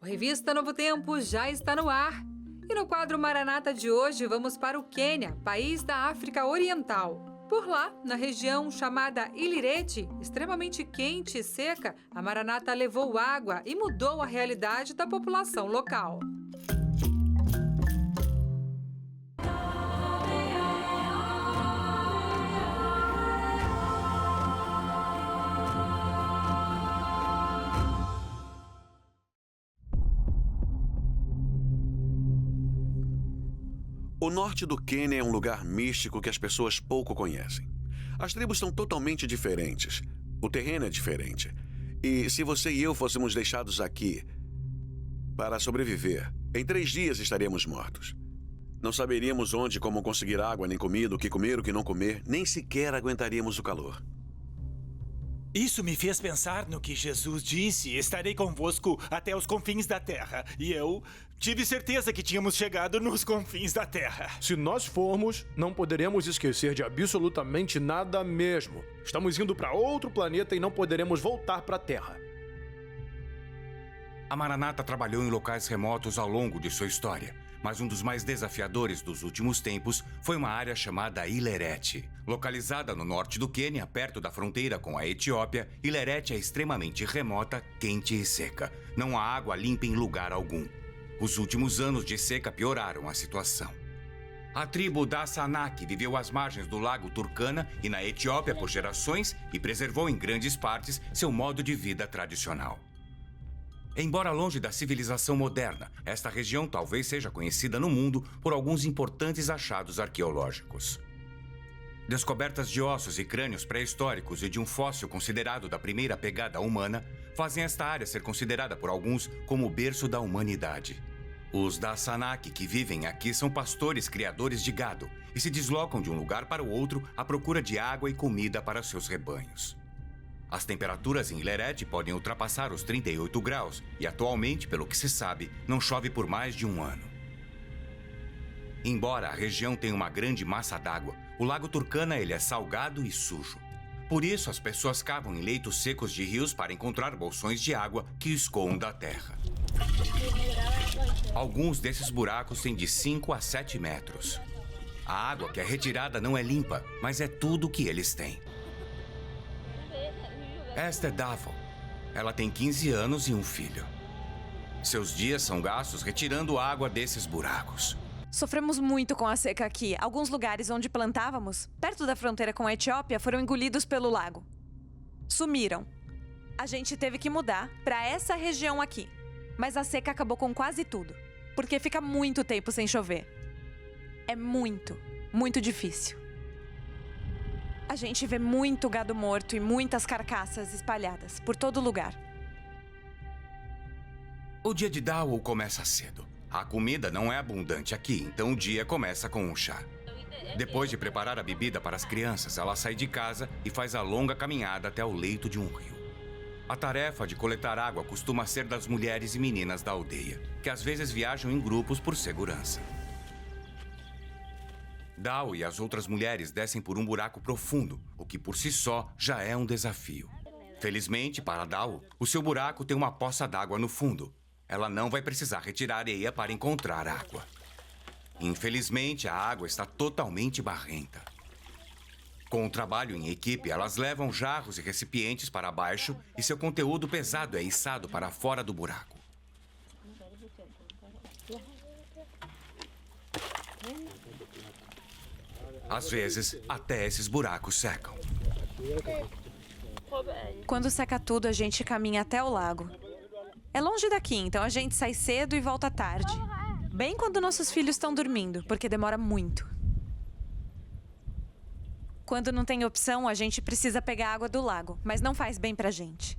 O Revista Novo Tempo já está no ar. E no quadro Maranata de hoje, vamos para o Quênia, país da África Oriental. Por lá, na região chamada Ilirete, extremamente quente e seca, a Maranata levou água e mudou a realidade da população local. O norte do Quênia é um lugar místico que as pessoas pouco conhecem. As tribos são totalmente diferentes. O terreno é diferente. E se você e eu fôssemos deixados aqui para sobreviver, em 3 dias estaríamos mortos. Não saberíamos onde e como conseguir água, nem comida, o que comer, o que não comer, nem sequer aguentaríamos o calor. Isso me fez pensar no que Jesus disse: estarei convosco até os confins da terra. E eu tive certeza que tínhamos chegado nos confins da terra. Se nós formos, não poderemos esquecer de absolutamente nada mesmo. Estamos indo para outro planeta e não poderemos voltar para a Terra. A Maranata trabalhou em locais remotos ao longo de sua história, mas um dos mais desafiadores dos últimos tempos foi uma área chamada Ilirete. Localizada no norte do Quênia, perto da fronteira com a Etiópia, Ilirete é extremamente remota, quente e seca. Não há água limpa em lugar algum. Os últimos anos de seca pioraram a situação. A tribo da Sanak viveu às margens do lago Turkana e na Etiópia por gerações e preservou em grandes partes seu modo de vida tradicional. Embora longe da civilização moderna, esta região talvez seja conhecida no mundo por alguns importantes achados arqueológicos. Descobertas de ossos e crânios pré-históricos e de um fóssil considerado da primeira pegada humana fazem esta área ser considerada por alguns como o berço da humanidade. Os da Sanak que vivem aqui são pastores criadores de gado e se deslocam de um lugar para o outro à procura de água e comida para seus rebanhos. As temperaturas em Ilirete podem ultrapassar os 38 graus e atualmente, pelo que se sabe, não chove por mais de um ano. Embora a região tenha uma grande massa d'água, o lago Turkana ele é salgado e sujo. Por isso, as pessoas cavam em leitos secos de rios para encontrar bolsões de água que escoam da terra. Alguns desses buracos têm de 5 a 7 metros. A água que é retirada não é limpa, mas é tudo o que eles têm. Esta é Davo. Ela tem 15 anos e um filho. Seus dias são gastos retirando água desses buracos. Sofremos muito com a seca aqui. Alguns lugares onde plantávamos, perto da fronteira com a Etiópia, foram engolidos pelo lago. Sumiram. A gente teve que mudar para essa região aqui. Mas a seca acabou com quase tudo, porque fica muito tempo sem chover. É muito, muito difícil. A gente vê muito gado morto e muitas carcaças espalhadas por todo lugar. O dia de Dao começa cedo. A comida não é abundante aqui, então o dia começa com um chá. Depois de preparar a bebida para as crianças, ela sai de casa e faz a longa caminhada até o leito de um rio. A tarefa de coletar água costuma ser das mulheres e meninas da aldeia, que às vezes viajam em grupos por segurança. Dao e as outras mulheres descem por um buraco profundo, o que por si só já é um desafio. Felizmente, para Dao, o seu buraco tem uma poça d'água no fundo. Ela não vai precisar retirar areia para encontrar água. Infelizmente, a água está totalmente barrenta. Com o trabalho em equipe, elas levam jarros e recipientes para baixo e seu conteúdo pesado é içado para fora do buraco. Às vezes, até esses buracos secam. Quando seca tudo, a gente caminha até o lago. É longe daqui, então a gente sai cedo e volta tarde. Bem quando nossos filhos estão dormindo, porque demora muito. Quando não tem opção, a gente precisa pegar água do lago, mas não faz bem pra gente.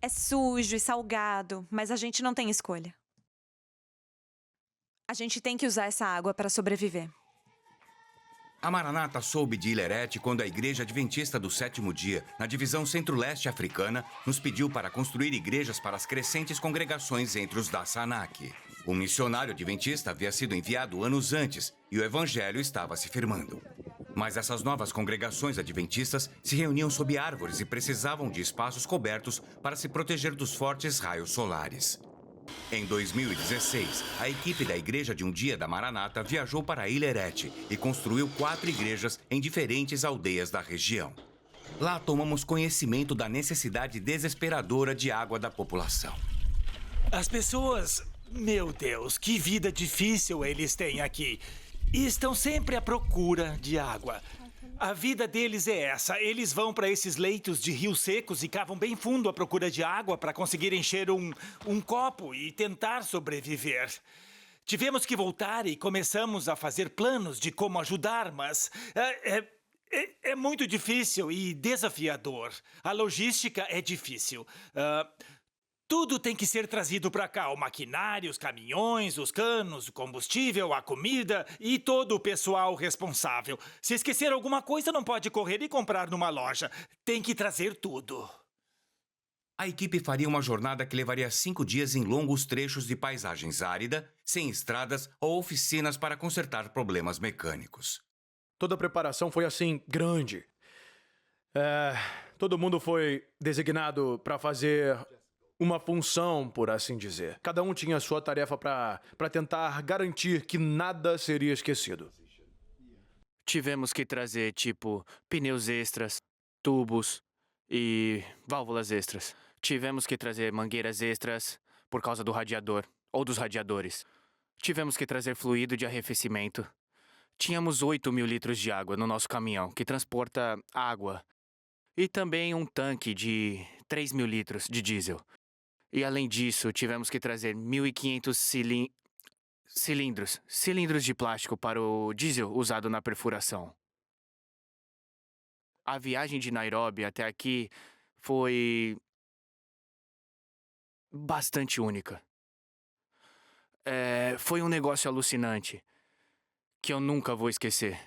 É sujo e salgado, mas a gente não tem escolha. A gente tem que usar essa água para sobreviver. A Maranata soube de Ilirete quando a Igreja Adventista do 7º Dia, na divisão centro-leste africana, nos pediu para construir igrejas para as crescentes congregações entre os da Sanak. Um missionário adventista havia sido enviado anos antes e o evangelho estava se firmando. Mas essas novas congregações adventistas se reuniam sob árvores e precisavam de espaços cobertos para se proteger dos fortes raios solares. Em 2016, a equipe da Igreja de um Dia da Maranata viajou para Ileret e construiu 4 igrejas em diferentes aldeias da região. Lá tomamos conhecimento da necessidade desesperadora de água da população. As pessoas... Meu Deus, que vida difícil eles têm aqui. E estão sempre à procura de água. A vida deles é essa. Eles vão para esses leitos de rios secos e cavam bem fundo à procura de água para conseguir encher um copo e tentar sobreviver. Tivemos que voltar e começamos a fazer planos de como ajudar, mas é muito difícil e desafiador. A logística é difícil. Tudo tem que ser trazido para cá. O maquinário, os caminhões, os canos, o combustível, a comida e todo o pessoal responsável. Se esquecer alguma coisa, não pode correr e comprar numa loja. Tem que trazer tudo. A equipe faria uma jornada que levaria 5 dias em longos trechos de paisagens árida, sem estradas ou oficinas para consertar problemas mecânicos. Toda a preparação foi assim, grande. Todo mundo foi designado para fazer uma função, por assim dizer. Cada um tinha a sua tarefa para tentar garantir que nada seria esquecido. Tivemos que trazer, pneus extras, tubos e válvulas extras. Tivemos que trazer mangueiras extras por causa do radiador ou dos radiadores. Tivemos que trazer fluido de arrefecimento. Tínhamos 8.000 litros de água no nosso caminhão, que transporta água. E também um tanque de 3.000 litros de diesel. E além disso, tivemos que trazer 1.500 cilindros de plástico para o diesel usado na perfuração. A viagem de Nairobi até aqui foi bastante única. Foi um negócio alucinante que eu nunca vou esquecer.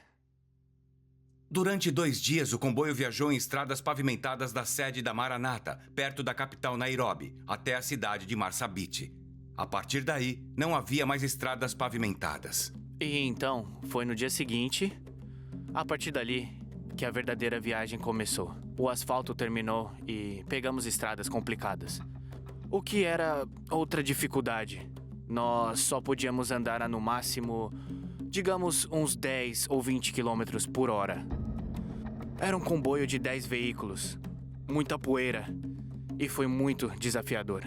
Durante 2 dias, o comboio viajou em estradas pavimentadas da sede da Maranata, perto da capital Nairobi, até a cidade de Marsabit. A partir daí, não havia mais estradas pavimentadas. E então, foi no dia seguinte, a partir dali, que a verdadeira viagem começou. O asfalto terminou e pegamos estradas complicadas. O que era outra dificuldade. Nós só podíamos andar a no máximo, digamos, uns 10 ou 20 quilômetros por hora. Era um comboio de 10 veículos, muita poeira, e foi muito desafiador.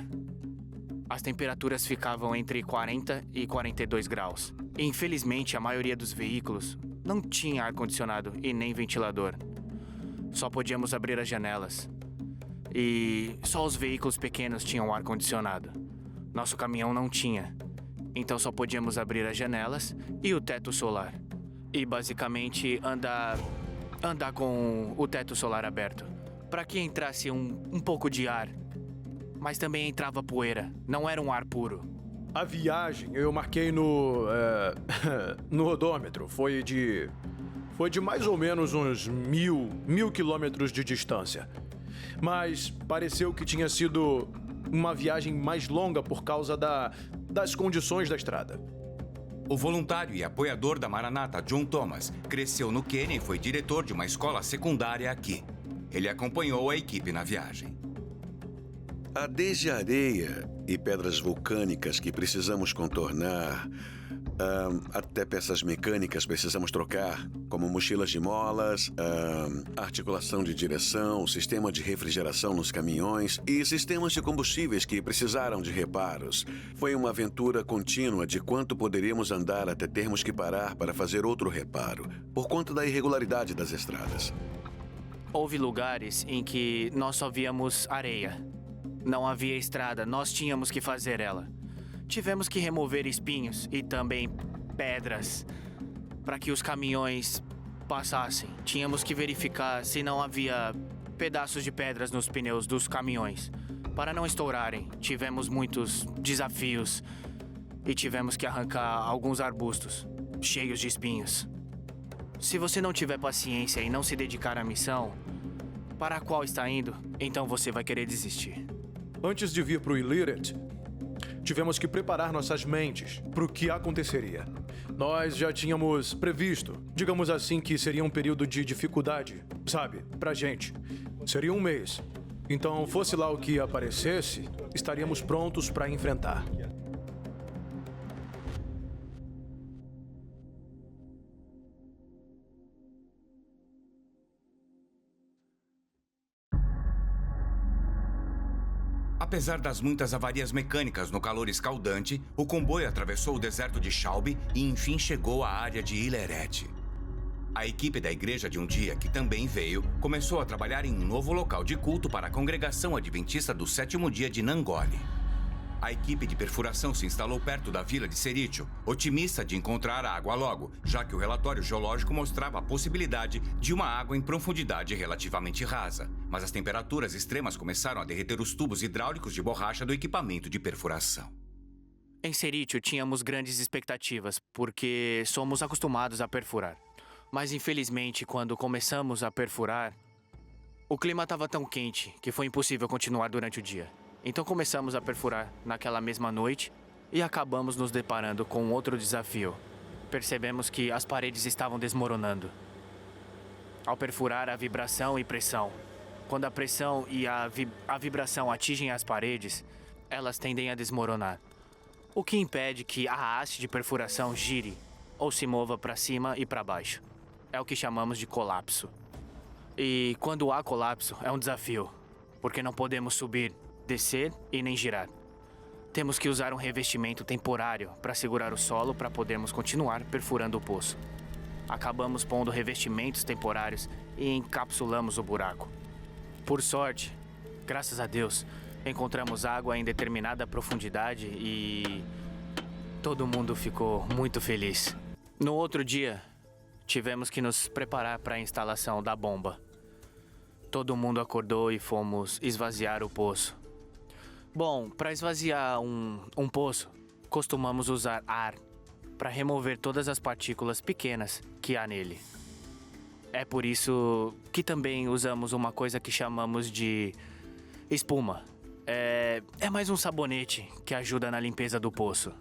As temperaturas ficavam entre 40 e 42 graus. E, infelizmente, a maioria dos veículos não tinha ar-condicionado e nem ventilador. Só podíamos abrir as janelas. E só os veículos pequenos tinham ar-condicionado. Nosso caminhão não tinha. Então só podíamos abrir as janelas e o teto solar. E basicamente andar com o teto solar aberto. Para que entrasse um pouco de ar. Mas também entrava poeira. Não era um ar puro. A viagem eu marquei no odômetro. Foi de mais ou menos uns 1.000 quilômetros de distância. Mas pareceu que tinha sido uma viagem mais longa por causa das condições da estrada. O voluntário e apoiador da Maranata, John Thomas, cresceu no Quênia e foi diretor de uma escola secundária aqui. Ele acompanhou a equipe na viagem. Há desde areia e pedras vulcânicas que precisamos contornar, até peças mecânicas precisamos trocar, como mochilas de molas, articulação de direção, sistema de refrigeração nos caminhões e sistemas de combustíveis que precisaram de reparos. Foi uma aventura contínua de quanto poderíamos andar até termos que parar para fazer outro reparo, por conta da irregularidade das estradas. Houve lugares em que nós só víamos areia. Não havia estrada, nós tínhamos que fazer ela. Tivemos que remover espinhos e também pedras para que os caminhões passassem. Tínhamos que verificar se não havia pedaços de pedras nos pneus dos caminhões para não estourarem. Tivemos muitos desafios e tivemos que arrancar alguns arbustos cheios de espinhos. Se você não tiver paciência e não se dedicar à missão para a qual está indo, então você vai querer desistir. Antes de vir para o Ileret, tivemos que preparar nossas mentes para o que aconteceria. Nós já tínhamos previsto, digamos assim, que seria um período de dificuldade, sabe, pra gente. Seria um mês. Então, fosse lá o que aparecesse, estaríamos prontos para enfrentar. Apesar das muitas avarias mecânicas no calor escaldante, o comboio atravessou o deserto de Shalby e enfim chegou à área de Ileret. A equipe da igreja de um dia, que também veio, começou a trabalhar em um novo local de culto para a congregação adventista do 7º dia de Nangoli. A equipe de perfuração se instalou perto da vila de Serítio, otimista de encontrar água logo, já que o relatório geológico mostrava a possibilidade de uma água em profundidade relativamente rasa. Mas as temperaturas extremas começaram a derreter os tubos hidráulicos de borracha do equipamento de perfuração. Em Serítio, tínhamos grandes expectativas, porque somos acostumados a perfurar. Mas, infelizmente, quando começamos a perfurar, o clima estava tão quente que foi impossível continuar durante o dia. Então começamos a perfurar naquela mesma noite e acabamos nos deparando com outro desafio. Percebemos que as paredes estavam desmoronando. Ao perfurar, a vibração e pressão. Quando a pressão e a vibração atingem as paredes, elas tendem a desmoronar. O que impede que a haste de perfuração gire ou se mova para cima e para baixo. É o que chamamos de colapso. E quando há colapso, é um desafio, porque não podemos subir, descer e nem girar. Temos que usar um revestimento temporário para segurar o solo para podermos continuar perfurando o poço. Acabamos pondo revestimentos temporários e encapsulamos o buraco. Por sorte, graças a Deus, encontramos água em determinada profundidade e todo mundo ficou muito feliz. No outro dia, tivemos que nos preparar para a instalação da bomba. Todo mundo acordou e fomos esvaziar o poço. Bom, para esvaziar um poço, costumamos usar ar para remover todas as partículas pequenas que há nele. É por isso que também usamos uma coisa que chamamos de espuma. É mais um sabonete que ajuda na limpeza do poço.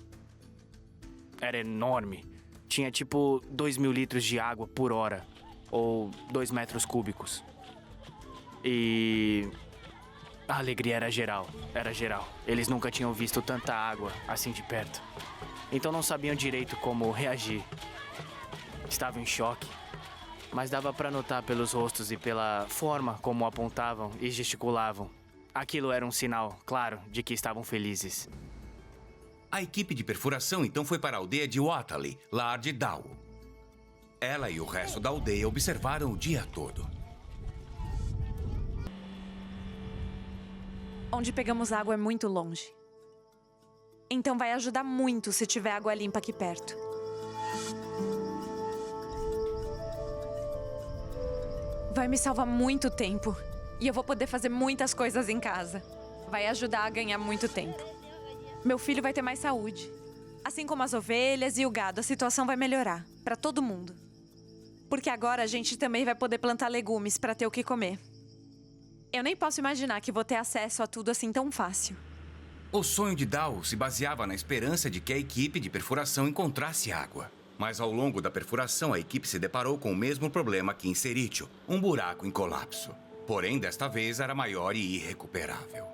Era enorme. Tinha tipo 2.000 litros de água por hora, ou 2 metros cúbicos. E a alegria era geral. Eles nunca tinham visto tanta água assim de perto. Então não sabiam direito como reagir. Estavam em choque. Mas dava para notar pelos rostos e pela forma como apontavam e gesticulavam. Aquilo era um sinal, claro, de que estavam felizes. A equipe de perfuração então foi para a aldeia de Watali, lar de Dao. Ela e o resto da aldeia observaram o dia todo. Onde pegamos água é muito longe. Então vai ajudar muito se tiver água limpa aqui perto. Vai me salvar muito tempo. E eu vou poder fazer muitas coisas em casa. Vai ajudar a ganhar muito tempo. Meu filho vai ter mais saúde. Assim como as ovelhas e o gado, a situação vai melhorar. Para todo mundo. Porque agora a gente também vai poder plantar legumes para ter o que comer. Eu nem posso imaginar que vou ter acesso a tudo assim tão fácil. O sonho de Dao se baseava na esperança de que a equipe de perfuração encontrasse água. Mas ao longo da perfuração, a equipe se deparou com o mesmo problema que em Serítio, um buraco em colapso. Porém, desta vez era maior e irrecuperável.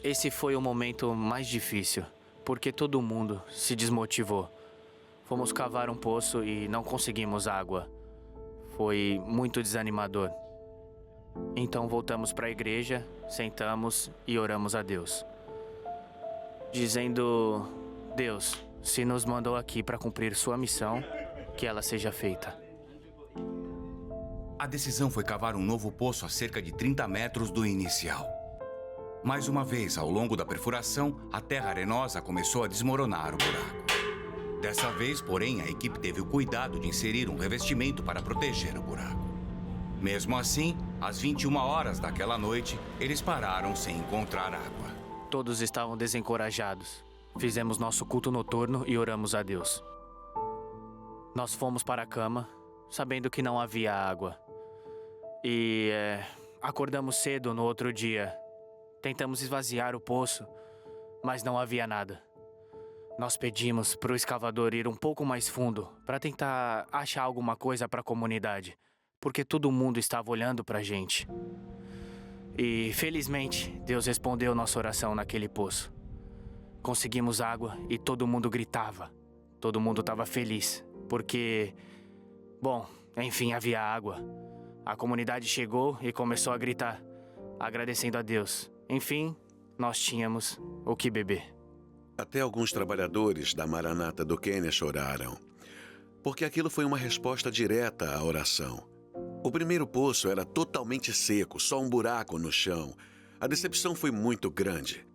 Esse foi o momento mais difícil, porque todo mundo se desmotivou. Fomos cavar um poço e não conseguimos água. Foi muito desanimador. Então voltamos para a igreja, sentamos e oramos a Deus. Dizendo: Deus, se nos mandou aqui para cumprir sua missão, que ela seja feita. A decisão foi cavar um novo poço a cerca de 30 metros do inicial. Mais uma vez, ao longo da perfuração, a terra arenosa começou a desmoronar o buraco. Dessa vez, porém, a equipe teve o cuidado de inserir um revestimento para proteger o buraco. Mesmo assim, às 21 horas daquela noite, eles pararam sem encontrar água. Todos estavam desencorajados. Fizemos nosso culto noturno e oramos a Deus. Nós fomos para a cama, sabendo que não havia água. E acordamos cedo no outro dia. Tentamos esvaziar o poço, mas não havia nada. Nós pedimos para o escavador ir um pouco mais fundo para tentar achar alguma coisa para a comunidade, porque todo mundo estava olhando para a gente. E, felizmente, Deus respondeu nossa oração naquele poço. Conseguimos água e todo mundo gritava. Todo mundo estava feliz, porque, bom, enfim, havia água. A comunidade chegou e começou a gritar: agradecendo a Deus. Enfim, nós tínhamos o que beber. Até alguns trabalhadores da Maranata do Quênia choraram, porque aquilo foi uma resposta direta à oração. O primeiro poço era totalmente seco, só um buraco no chão. A decepção foi muito grande.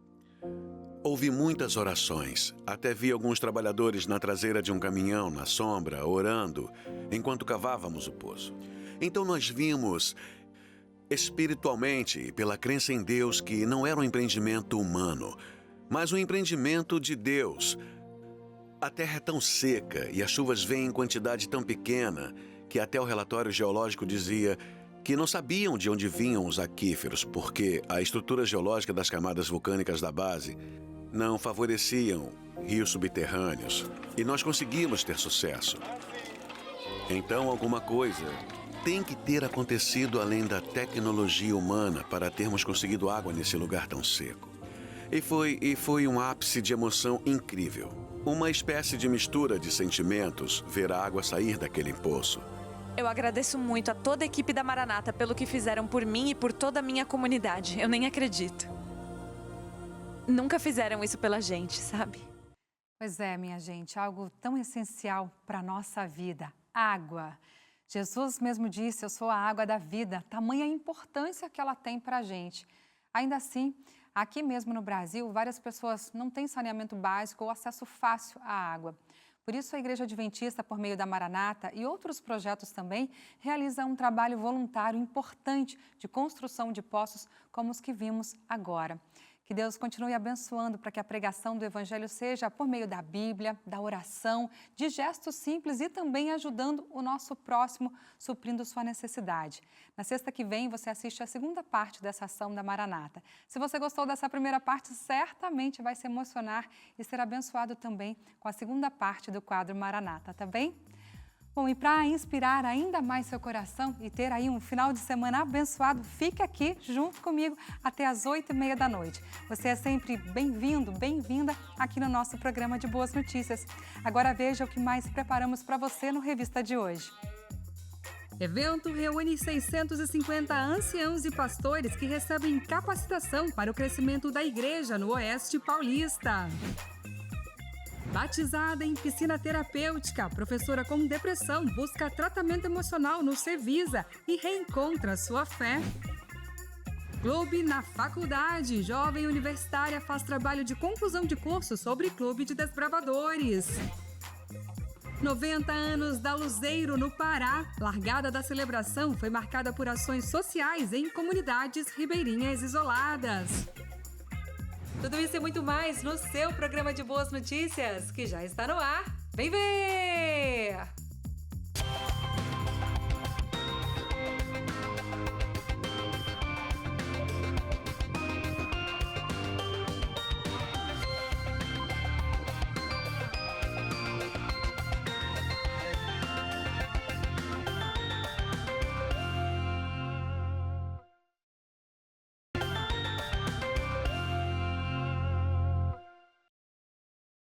Houve muitas orações. Até vi alguns trabalhadores na traseira de um caminhão, na sombra, orando, enquanto cavávamos o poço. Então nós vimos, espiritualmente e pela crença em Deus, que não era um empreendimento humano, mas um empreendimento de Deus. A terra é tão seca e as chuvas vêm em quantidade tão pequena que até o relatório geológico dizia que não sabiam de onde vinham os aquíferos, porque a estrutura geológica das camadas vulcânicas da base não favoreciam rios subterrâneos, e nós conseguimos ter sucesso. Então, alguma coisa tem que ter acontecido além da tecnologia humana para termos conseguido água nesse lugar tão seco. E foi um ápice de emoção incrível. Uma espécie de mistura de sentimentos ver a água sair daquele poço. Eu agradeço muito a toda a equipe da Maranata pelo que fizeram por mim e por toda a minha comunidade. Eu nem acredito. Nunca fizeram isso pela gente, sabe? Pois é, minha gente, algo tão essencial para a nossa vida, água. Jesus mesmo disse, eu sou a água da vida, tamanha a importância que ela tem para a gente. Ainda assim, aqui mesmo no Brasil, várias pessoas não têm saneamento básico ou acesso fácil à água. Por isso, a Igreja Adventista, por meio da Maranata e outros projetos também, realiza um trabalho voluntário importante de construção de poços como os que vimos agora. Que Deus continue abençoando para que a pregação do Evangelho seja por meio da Bíblia, da oração, de gestos simples e também ajudando o nosso próximo, suprindo sua necessidade. Na sexta que vem, você assiste a segunda parte dessa ação da Maranata. Se você gostou dessa primeira parte, certamente vai se emocionar e ser abençoado também com a segunda parte do quadro Maranata, tá bem? Bom, e para inspirar ainda mais seu coração e ter aí um final de semana abençoado, fique aqui junto comigo até às 8h30 da noite. Você é sempre bem-vindo, bem-vinda aqui no nosso programa de Boas Notícias. Agora veja o que mais preparamos para você no Revista de hoje. Evento reúne 650 anciãos e pastores que recebem capacitação para o crescimento da igreja no Oeste Paulista. Batizada em piscina terapêutica, professora com depressão busca tratamento emocional no Cevisa e reencontra sua fé. Clube na faculdade. Jovem universitária faz trabalho de conclusão de curso sobre Clube de Desbravadores. 90 anos da Luzeiro, no Pará. Largada da celebração foi marcada por ações sociais em comunidades ribeirinhas isoladas. Tudo isso e muito mais no seu programa de Boas Notícias, que já está no ar. Vem ver!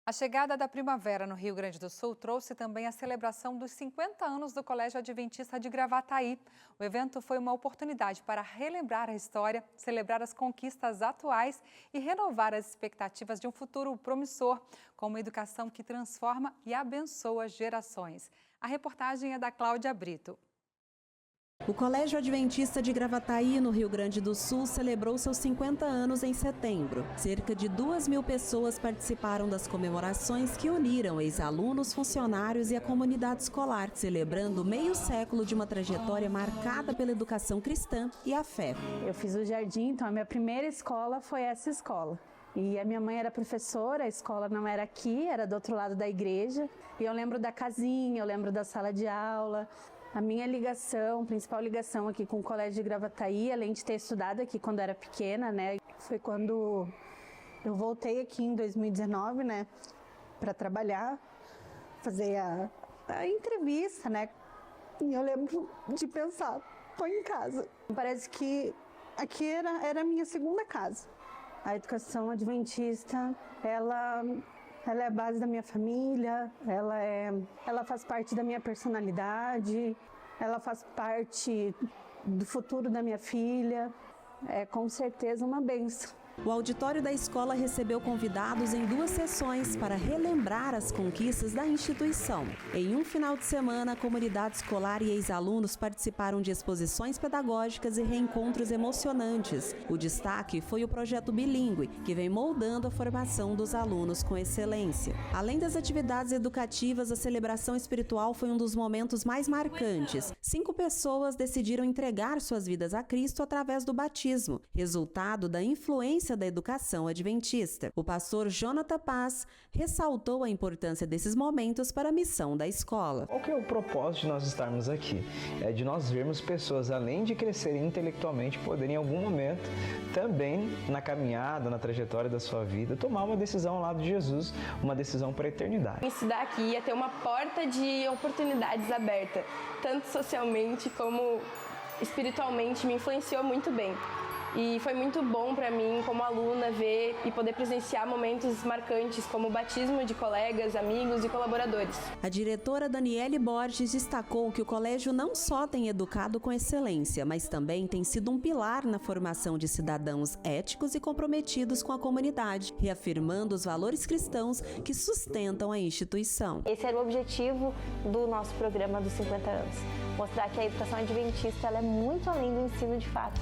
A chegada da primavera no Rio Grande do Sul trouxe também a celebração dos 50 anos do Colégio Adventista de Gravataí. O evento foi uma oportunidade para relembrar a história, celebrar as conquistas atuais e renovar as expectativas de um futuro promissor, com uma educação que transforma e abençoa gerações. A reportagem é da Cláudia Brito. O Colégio Adventista de Gravataí, no Rio Grande do Sul, celebrou seus 50 anos em setembro. Cerca de 2.000 pessoas participaram das comemorações que uniram ex-alunos, funcionários e a comunidade escolar, celebrando meio século de uma trajetória marcada pela educação cristã e a fé. Eu fiz o jardim, então a minha primeira escola foi essa escola. E a minha mãe era professora, a escola não era aqui, era do outro lado da igreja. E eu lembro da casinha, eu lembro da sala de aula. A minha ligação, principal ligação aqui com o Colégio de Gravataí, além de ter estudado aqui quando era pequena, né, foi quando eu voltei aqui em 2019, né, para trabalhar, fazer a entrevista, né, e eu lembro de pensar, tô em casa. Parece que aqui era a minha segunda casa. A educação adventista, ela é a base da minha família, ela faz parte da minha personalidade, ela faz parte do futuro da minha filha. é com certeza uma bênção. O auditório da escola recebeu convidados em 2 sessões para relembrar as conquistas da instituição. Em um final de semana, a comunidade escolar e ex-alunos participaram de exposições pedagógicas e reencontros emocionantes. O destaque foi o projeto bilíngue, que vem moldando a formação dos alunos com excelência. Além das atividades educativas, a celebração espiritual foi um dos momentos mais marcantes. 5 pessoas decidiram entregar suas vidas a Cristo através do batismo, resultado da influência da educação adventista. O pastor Jonathan Paz ressaltou a importância desses momentos para a missão da escola. Qual que é o propósito de nós estarmos aqui? É de nós vermos pessoas, além de crescerem intelectualmente, poderem em algum momento também na caminhada, na trajetória da sua vida, tomar uma decisão ao lado de Jesus, uma decisão para a eternidade. Estudar aqui é ter uma porta de oportunidades aberta, tanto socialmente como espiritualmente, me influenciou muito bem. E foi muito bom para mim, como aluna, ver e poder presenciar momentos marcantes, como o batismo de colegas, amigos e colaboradores. A diretora Daniele Borges destacou que o colégio não só tem educado com excelência, mas também tem sido um pilar na formação de cidadãos éticos e comprometidos com a comunidade, reafirmando os valores cristãos que sustentam a instituição. Esse era o objetivo do nosso programa dos 50 anos, mostrar que a educação adventista ela é muito além do ensino de fato.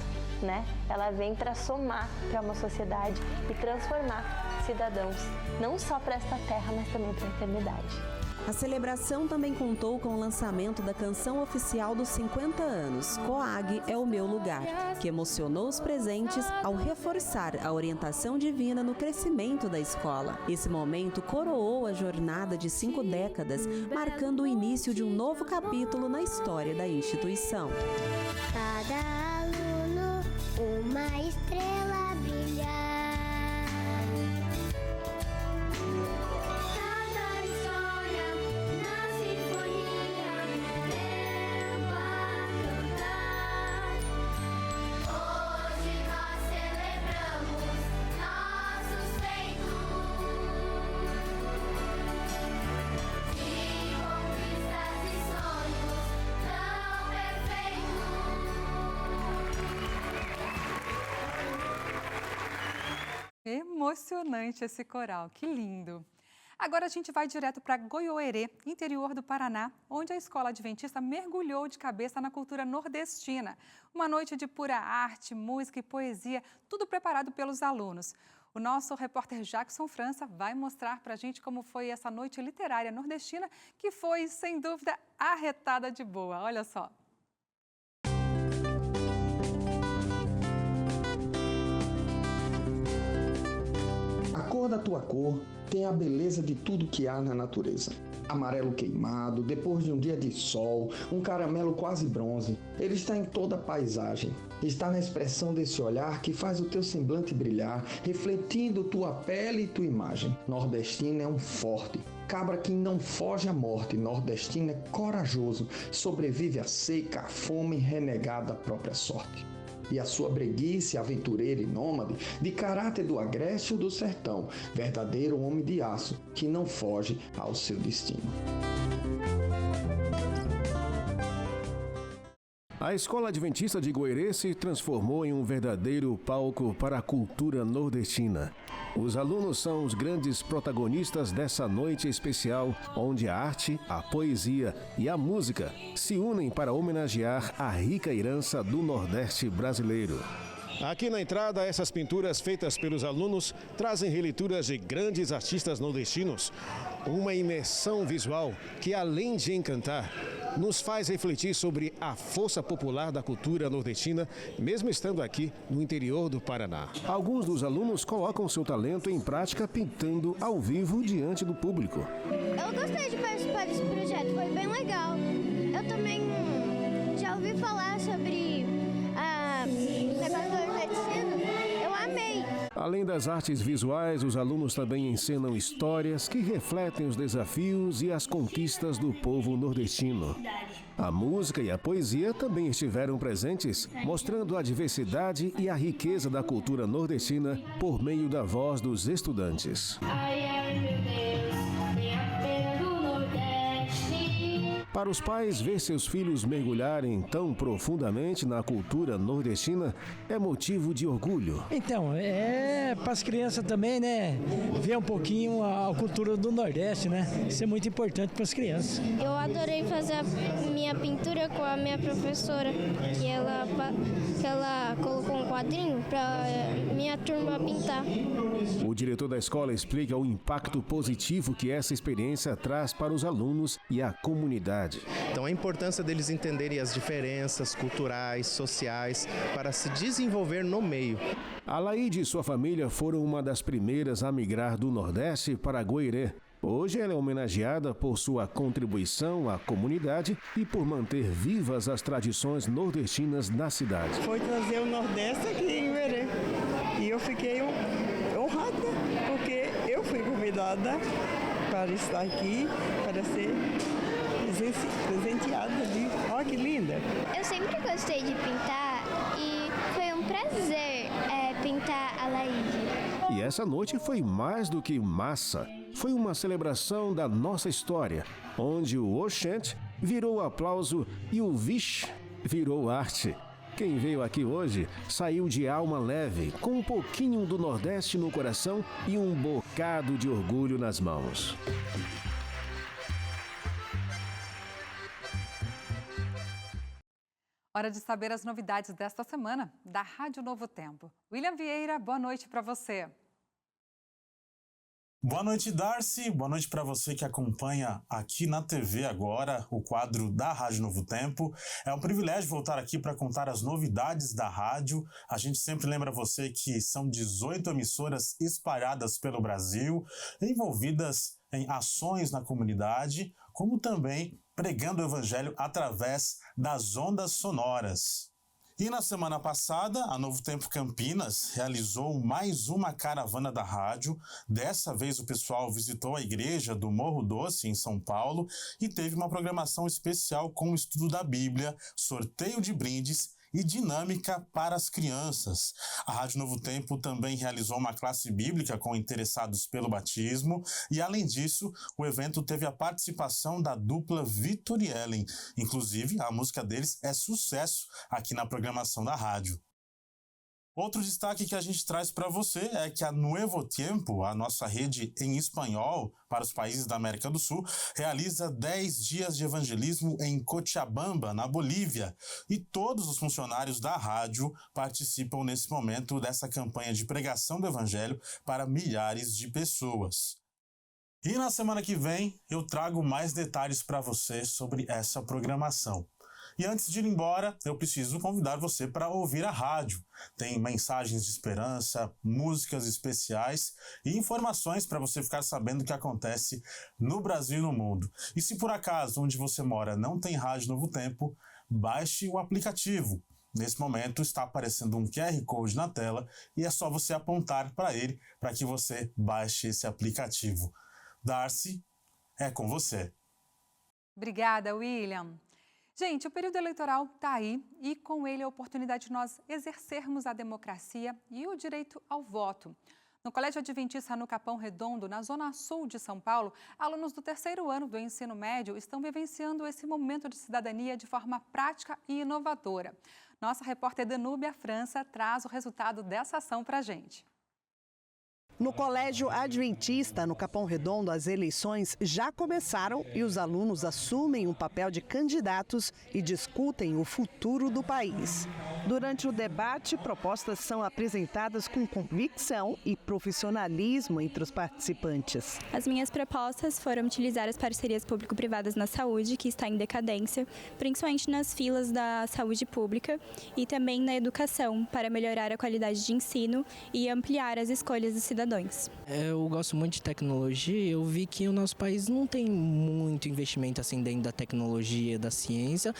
Ela vem para somar para uma sociedade e transformar cidadãos, não só para esta terra, mas também para a eternidade. A celebração também contou com o lançamento da canção oficial dos 50 anos, Coag é o meu lugar, que emocionou os presentes ao reforçar a orientação divina no crescimento da escola. Esse momento coroou a jornada de 5 décadas, marcando o início de um novo capítulo na história da instituição. Cada aluno, uma estrela brilhar. Cada história na sinfonia eu a cantar. Hoje nós celebramos nossos feitos de conquistas e sonhos tão perfeitos. Emocionante esse coral, que lindo! Agora a gente vai direto para Goiôerê, interior do Paraná, onde a escola adventista mergulhou de cabeça na cultura nordestina. Uma noite de pura arte, música e poesia, tudo preparado pelos alunos. O nosso repórter Jackson França vai mostrar para a gente como foi essa noite literária nordestina, que foi, sem dúvida, arretada de boa. Olha só. A cor da tua cor tem a beleza de tudo que há na natureza. Amarelo queimado, depois de um dia de sol, um caramelo quase bronze. Ele está em toda a paisagem. Está na expressão desse olhar que faz o teu semblante brilhar, refletindo tua pele e tua imagem. Nordestino é um forte. Cabra que não foge à morte. Nordestino é corajoso. Sobrevive à seca, à fome, renegada à própria sorte. E a sua breguice, aventureira e nômade, de caráter do agreste ou do sertão, verdadeiro homem de aço, que não foge ao seu destino. A Escola Adventista de Goiôerê se transformou em um verdadeiro palco para a cultura nordestina. Os alunos são os grandes protagonistas dessa noite especial, onde a arte, a poesia e a música se unem para homenagear a rica herança do Nordeste brasileiro. Aqui na entrada, essas pinturas feitas pelos alunos trazem releituras de grandes artistas nordestinos. Uma imersão visual que, além de encantar, nos faz refletir sobre a força popular da cultura nordestina, mesmo estando aqui no interior do Paraná. Alguns dos alunos colocam seu talento em prática pintando ao vivo diante do público. Eu gostei de participar desse projeto, foi bem legal. Eu também já ouvi falar sobre o negócio do nordestino, eu amei. Além das artes visuais, os alunos também encenam histórias que refletem os desafios e as conquistas do povo nordestino. A música e a poesia também estiveram presentes, mostrando a diversidade e a riqueza da cultura nordestina por meio da voz dos estudantes. Para os pais, ver seus filhos mergulharem tão profundamente na cultura nordestina é motivo de orgulho. Então, para as crianças também, né? Ver um pouquinho a cultura do Nordeste, né? Isso é muito importante para as crianças. Eu adorei fazer a minha pintura com a minha professora, que ela colocou um quadrinho para minha turma pintar. O diretor da escola explica o impacto positivo que essa experiência traz para os alunos e a comunidade. Então a importância deles entenderem as diferenças culturais, sociais, para se desenvolver no meio. A Laíde e sua família foram uma das primeiras a migrar do Nordeste para Goirê. Hoje ela é homenageada por sua contribuição à comunidade e por manter vivas as tradições nordestinas na cidade. Foi trazer o Nordeste aqui em Goirê. E eu fiquei honrada, porque eu fui convidada para estar aqui, para ser presenteada ali. Olha que linda! Eu sempre gostei de pintar e foi um prazer pintar a Laíde. E essa noite foi mais do que massa. Foi uma celebração da nossa história, onde o oxente virou aplauso e o vixe virou arte. Quem veio aqui hoje saiu de alma leve, com um pouquinho do Nordeste no coração e um bocado de orgulho nas mãos. Hora de saber as novidades desta semana da Rádio Novo Tempo. William Vieira, boa noite para você. Boa noite, Darcy. Boa noite para você que acompanha aqui na TV agora o quadro da Rádio Novo Tempo. É um privilégio voltar aqui para contar as novidades da rádio. A gente sempre lembra você que são 18 emissoras espalhadas pelo Brasil, envolvidas em ações na comunidade, como também pregando o evangelho através das ondas sonoras. E na semana passada, a Novo Tempo Campinas realizou mais uma caravana da rádio. Dessa vez o pessoal visitou a igreja do Morro Doce, em São Paulo, e teve uma programação especial com o estudo da Bíblia, sorteio de brindes e dinâmica para as crianças. A Rádio Novo Tempo também realizou uma classe bíblica com interessados pelo batismo e, além disso, o evento teve a participação da dupla Vitor e Ellen. Inclusive, a música deles é sucesso aqui na programação da rádio. Outro destaque que a gente traz para você é que a Nuevo Tiempo, a nossa rede em espanhol para os países da América do Sul, realiza 10 dias de evangelismo em Cochabamba, na Bolívia. E todos os funcionários da rádio participam nesse momento dessa campanha de pregação do evangelho para milhares de pessoas. E na semana que vem eu trago mais detalhes para você sobre essa programação. E antes de ir embora, eu preciso convidar você para ouvir a rádio. Tem mensagens de esperança, músicas especiais e informações para você ficar sabendo o que acontece no Brasil e no mundo. E se por acaso onde você mora não tem Rádio Novo Tempo, baixe o aplicativo. Nesse momento está aparecendo um QR Code na tela e é só você apontar para ele para que você baixe esse aplicativo. Darcy, é com você. Obrigada, William. Gente, o período eleitoral está aí e com ele a oportunidade de nós exercermos a democracia e o direito ao voto. No Colégio Adventista no Capão Redondo, na zona sul de São Paulo, alunos do 3º ano do ensino médio estão vivenciando esse momento de cidadania de forma prática e inovadora. Nossa repórter Danúbia França traz o resultado dessa ação para a gente. No Colégio Adventista, no Capão Redondo, as eleições já começaram e os alunos assumem um papel de candidatos e discutem o futuro do país. Durante o debate, propostas são apresentadas com convicção e profissionalismo entre os participantes. As minhas propostas foram utilizar as parcerias público-privadas na saúde, que está em decadência, principalmente nas filas da saúde pública, e também na educação, para melhorar a qualidade de ensino e ampliar as escolhas dos cidadãos. Eu gosto muito de tecnologia. Eu vi que o nosso país não tem muito investimento assim dentro da tecnologia, da ciência.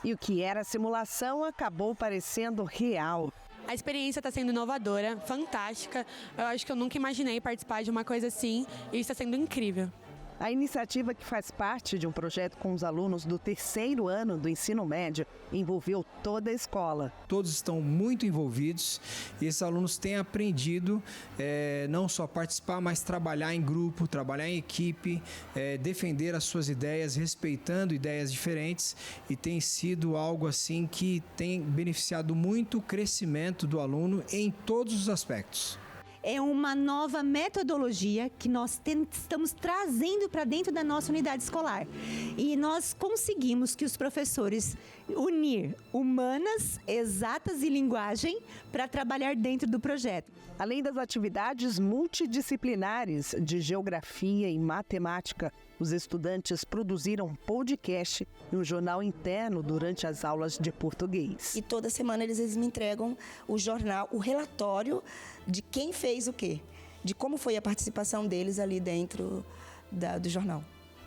E o que era simulação acabou parecendo real. A experiência está sendo inovadora, fantástica. Eu acho que eu nunca imaginei participar de uma coisa assim e está sendo incrível. A iniciativa, que faz parte de um projeto com os alunos do 3º ano do ensino médio, envolveu toda a escola. Todos estão muito envolvidos e esses alunos têm aprendido não só participar, mas trabalhar em grupo, trabalhar em equipe, defender as suas ideias, respeitando ideias diferentes, e tem sido algo assim que tem beneficiado muito o crescimento do aluno em todos os aspectos. É uma nova metodologia que nós estamos trazendo para dentro da nossa unidade escolar. E nós conseguimos que os professores unir humanas, exatas e linguagem para trabalhar dentro do projeto. Além das atividades multidisciplinares de geografia e matemática, os estudantes produziram um podcast e um jornal interno durante as aulas de português. E toda semana eles me entregam o jornal, o relatório de quem fez o quê, de como foi a participação deles ali dentro do jornal.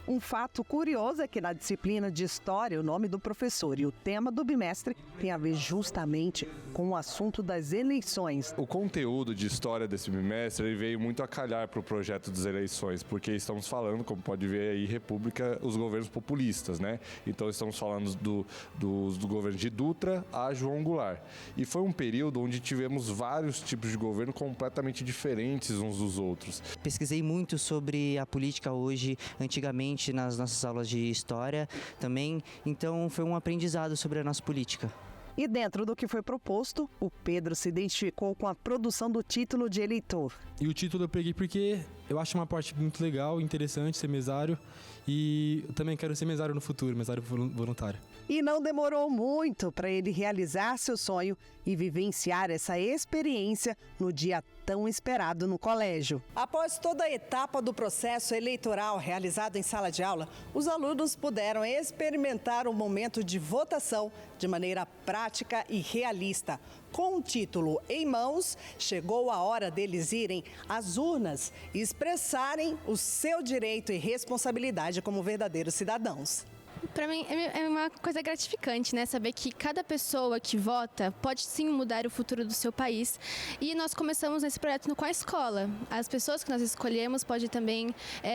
Um fato curioso é que na disciplina de História, o nome do professor e o tema do bimestre tem a ver justamente com o assunto das eleições. O conteúdo de História desse bimestre ele veio muito a calhar para o projeto das eleições, porque estamos falando, como pode ver aí, República, os governos populistas, né? Então estamos falando do governo de Dutra a João Goulart. E foi um período onde tivemos vários tipos de governo completamente diferentes uns dos outros. Pesquisei muito sobre a política hoje, antigamente, nas nossas aulas de história também, então foi um aprendizado sobre a nossa política. E dentro do que foi proposto, o Pedro se identificou com a produção do título de eleitor. E o título eu peguei porque eu acho uma parte muito legal, interessante ser mesário, e eu também quero ser mesário no futuro, mesário voluntário. E não demorou muito para ele realizar seu sonho e vivenciar essa experiência no dia tão esperado no colégio. Após toda a etapa do processo eleitoral realizado em sala de aula, os alunos puderam experimentar um momento de votação de maneira prática e realista. Com o título em mãos, chegou a hora deles irem às urnas e expressarem o seu direito e responsabilidade como verdadeiros cidadãos. Para mim é uma coisa gratificante, né? Saber que cada pessoa que vota pode sim mudar o futuro do seu país. E nós começamos nesse projeto com a escola. As pessoas que nós escolhemos podem também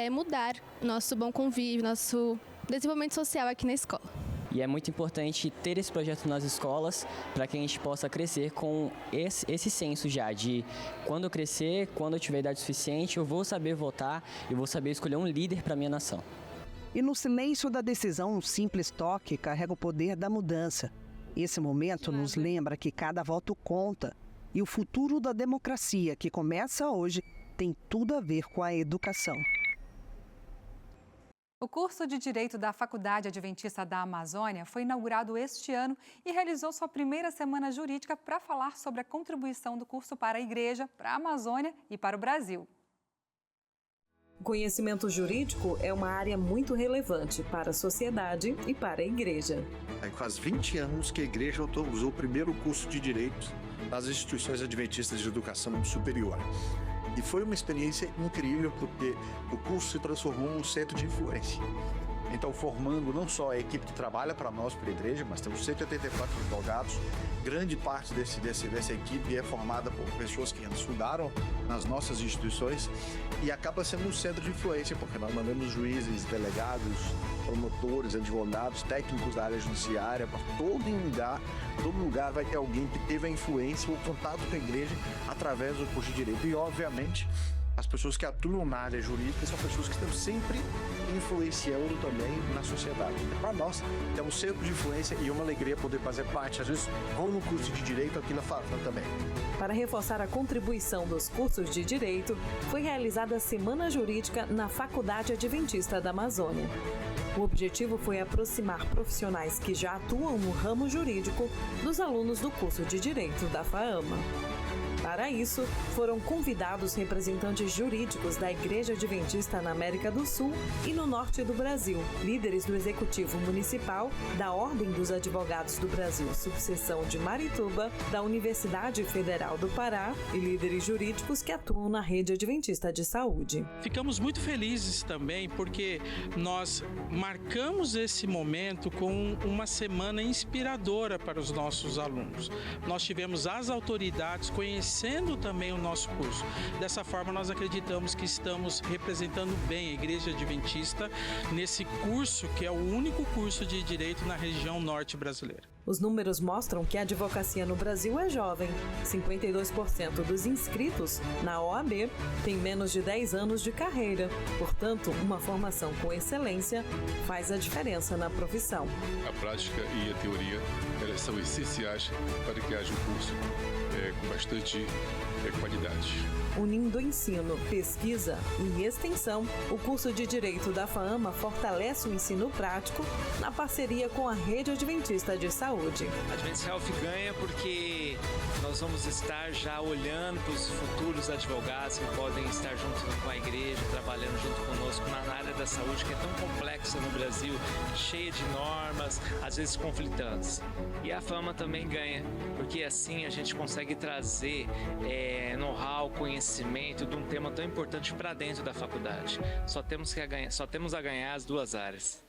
mudar nosso bom convívio, nosso desenvolvimento social aqui na escola. E é muito importante ter esse projeto nas escolas para que a gente possa crescer com esse senso já de quando eu crescer, quando eu tiver idade suficiente, eu vou saber votar e vou saber escolher um líder para a minha nação. E no silêncio da decisão, um simples toque carrega o poder da mudança. Esse momento nos lembra que cada voto conta e o futuro da democracia que começa hoje tem tudo a ver com a educação. O curso de Direito da Faculdade Adventista da Amazônia foi inaugurado este ano e realizou sua primeira semana jurídica para falar sobre a contribuição do curso para a Igreja, para a Amazônia e para o Brasil. O conhecimento jurídico é uma área muito relevante para a sociedade e para a Igreja. Faz 20 anos que a Igreja autorizou o primeiro curso de Direito nas instituições adventistas de educação superior. E foi uma experiência incrível porque o curso se transformou num centro de influência. Então, formando não só a equipe que trabalha para nós, para a igreja, mas temos 184 advogados. Grande parte dessa equipe é formada por pessoas que estudaram nas nossas instituições e acaba sendo um centro de influência, porque nós mandamos juízes, delegados, promotores, advogados, técnicos da área judiciária, para todo lugar vai ter alguém que teve a influência, o contato com a igreja através do curso de Direito. E, obviamente, as pessoas que atuam na área jurídica são pessoas que estão sempre influenciando também na sociedade. Para nós, é um centro de influência e uma alegria poder fazer parte. Às vezes, vou no curso de Direito aqui na FAFAM também. Para reforçar a contribuição dos cursos de Direito, foi realizada a Semana Jurídica na Faculdade Adventista da Amazônia. O objetivo foi aproximar profissionais que já atuam no ramo jurídico dos alunos do curso de Direito da FAAMA. Para isso, foram convidados representantes jurídicos da Igreja Adventista na América do Sul e no norte do Brasil, líderes do Executivo Municipal, da Ordem dos Advogados do Brasil, subseção de Marituba, da Universidade Federal do Pará e líderes jurídicos que atuam na Rede Adventista de Saúde. Ficamos muito felizes também porque nós marcamos esse momento com uma semana inspiradora para os nossos alunos. Nós tivemos as autoridades conhecendo conhecendo também o nosso curso. Dessa forma, nós acreditamos que estamos representando bem a Igreja Adventista nesse curso, que é o único curso de direito na região norte brasileira. Os números mostram que a advocacia no Brasil é jovem. 52% dos inscritos na OAB têm menos de 10 anos de carreira. Portanto, uma formação com excelência faz a diferença na profissão. A prática e a teoria, elas são essenciais para que haja um curso com bastante qualidade. Unindo ensino, pesquisa e extensão, o curso de Direito da FAAMA fortalece o ensino prático na parceria com a Rede Adventista de Saúde. A Adventist Health ganha porque nós vamos estar já olhando para os futuros advogados que podem estar junto com a igreja, trabalhando junto conosco na área da saúde, que é tão complexa no Brasil, cheia de normas, às vezes conflitantes. E a FAAMA também ganha, porque assim a gente consegue trazer know-how, conhecimento de um tema tão importante para dentro da faculdade. Só temos a ganhar as duas áreas.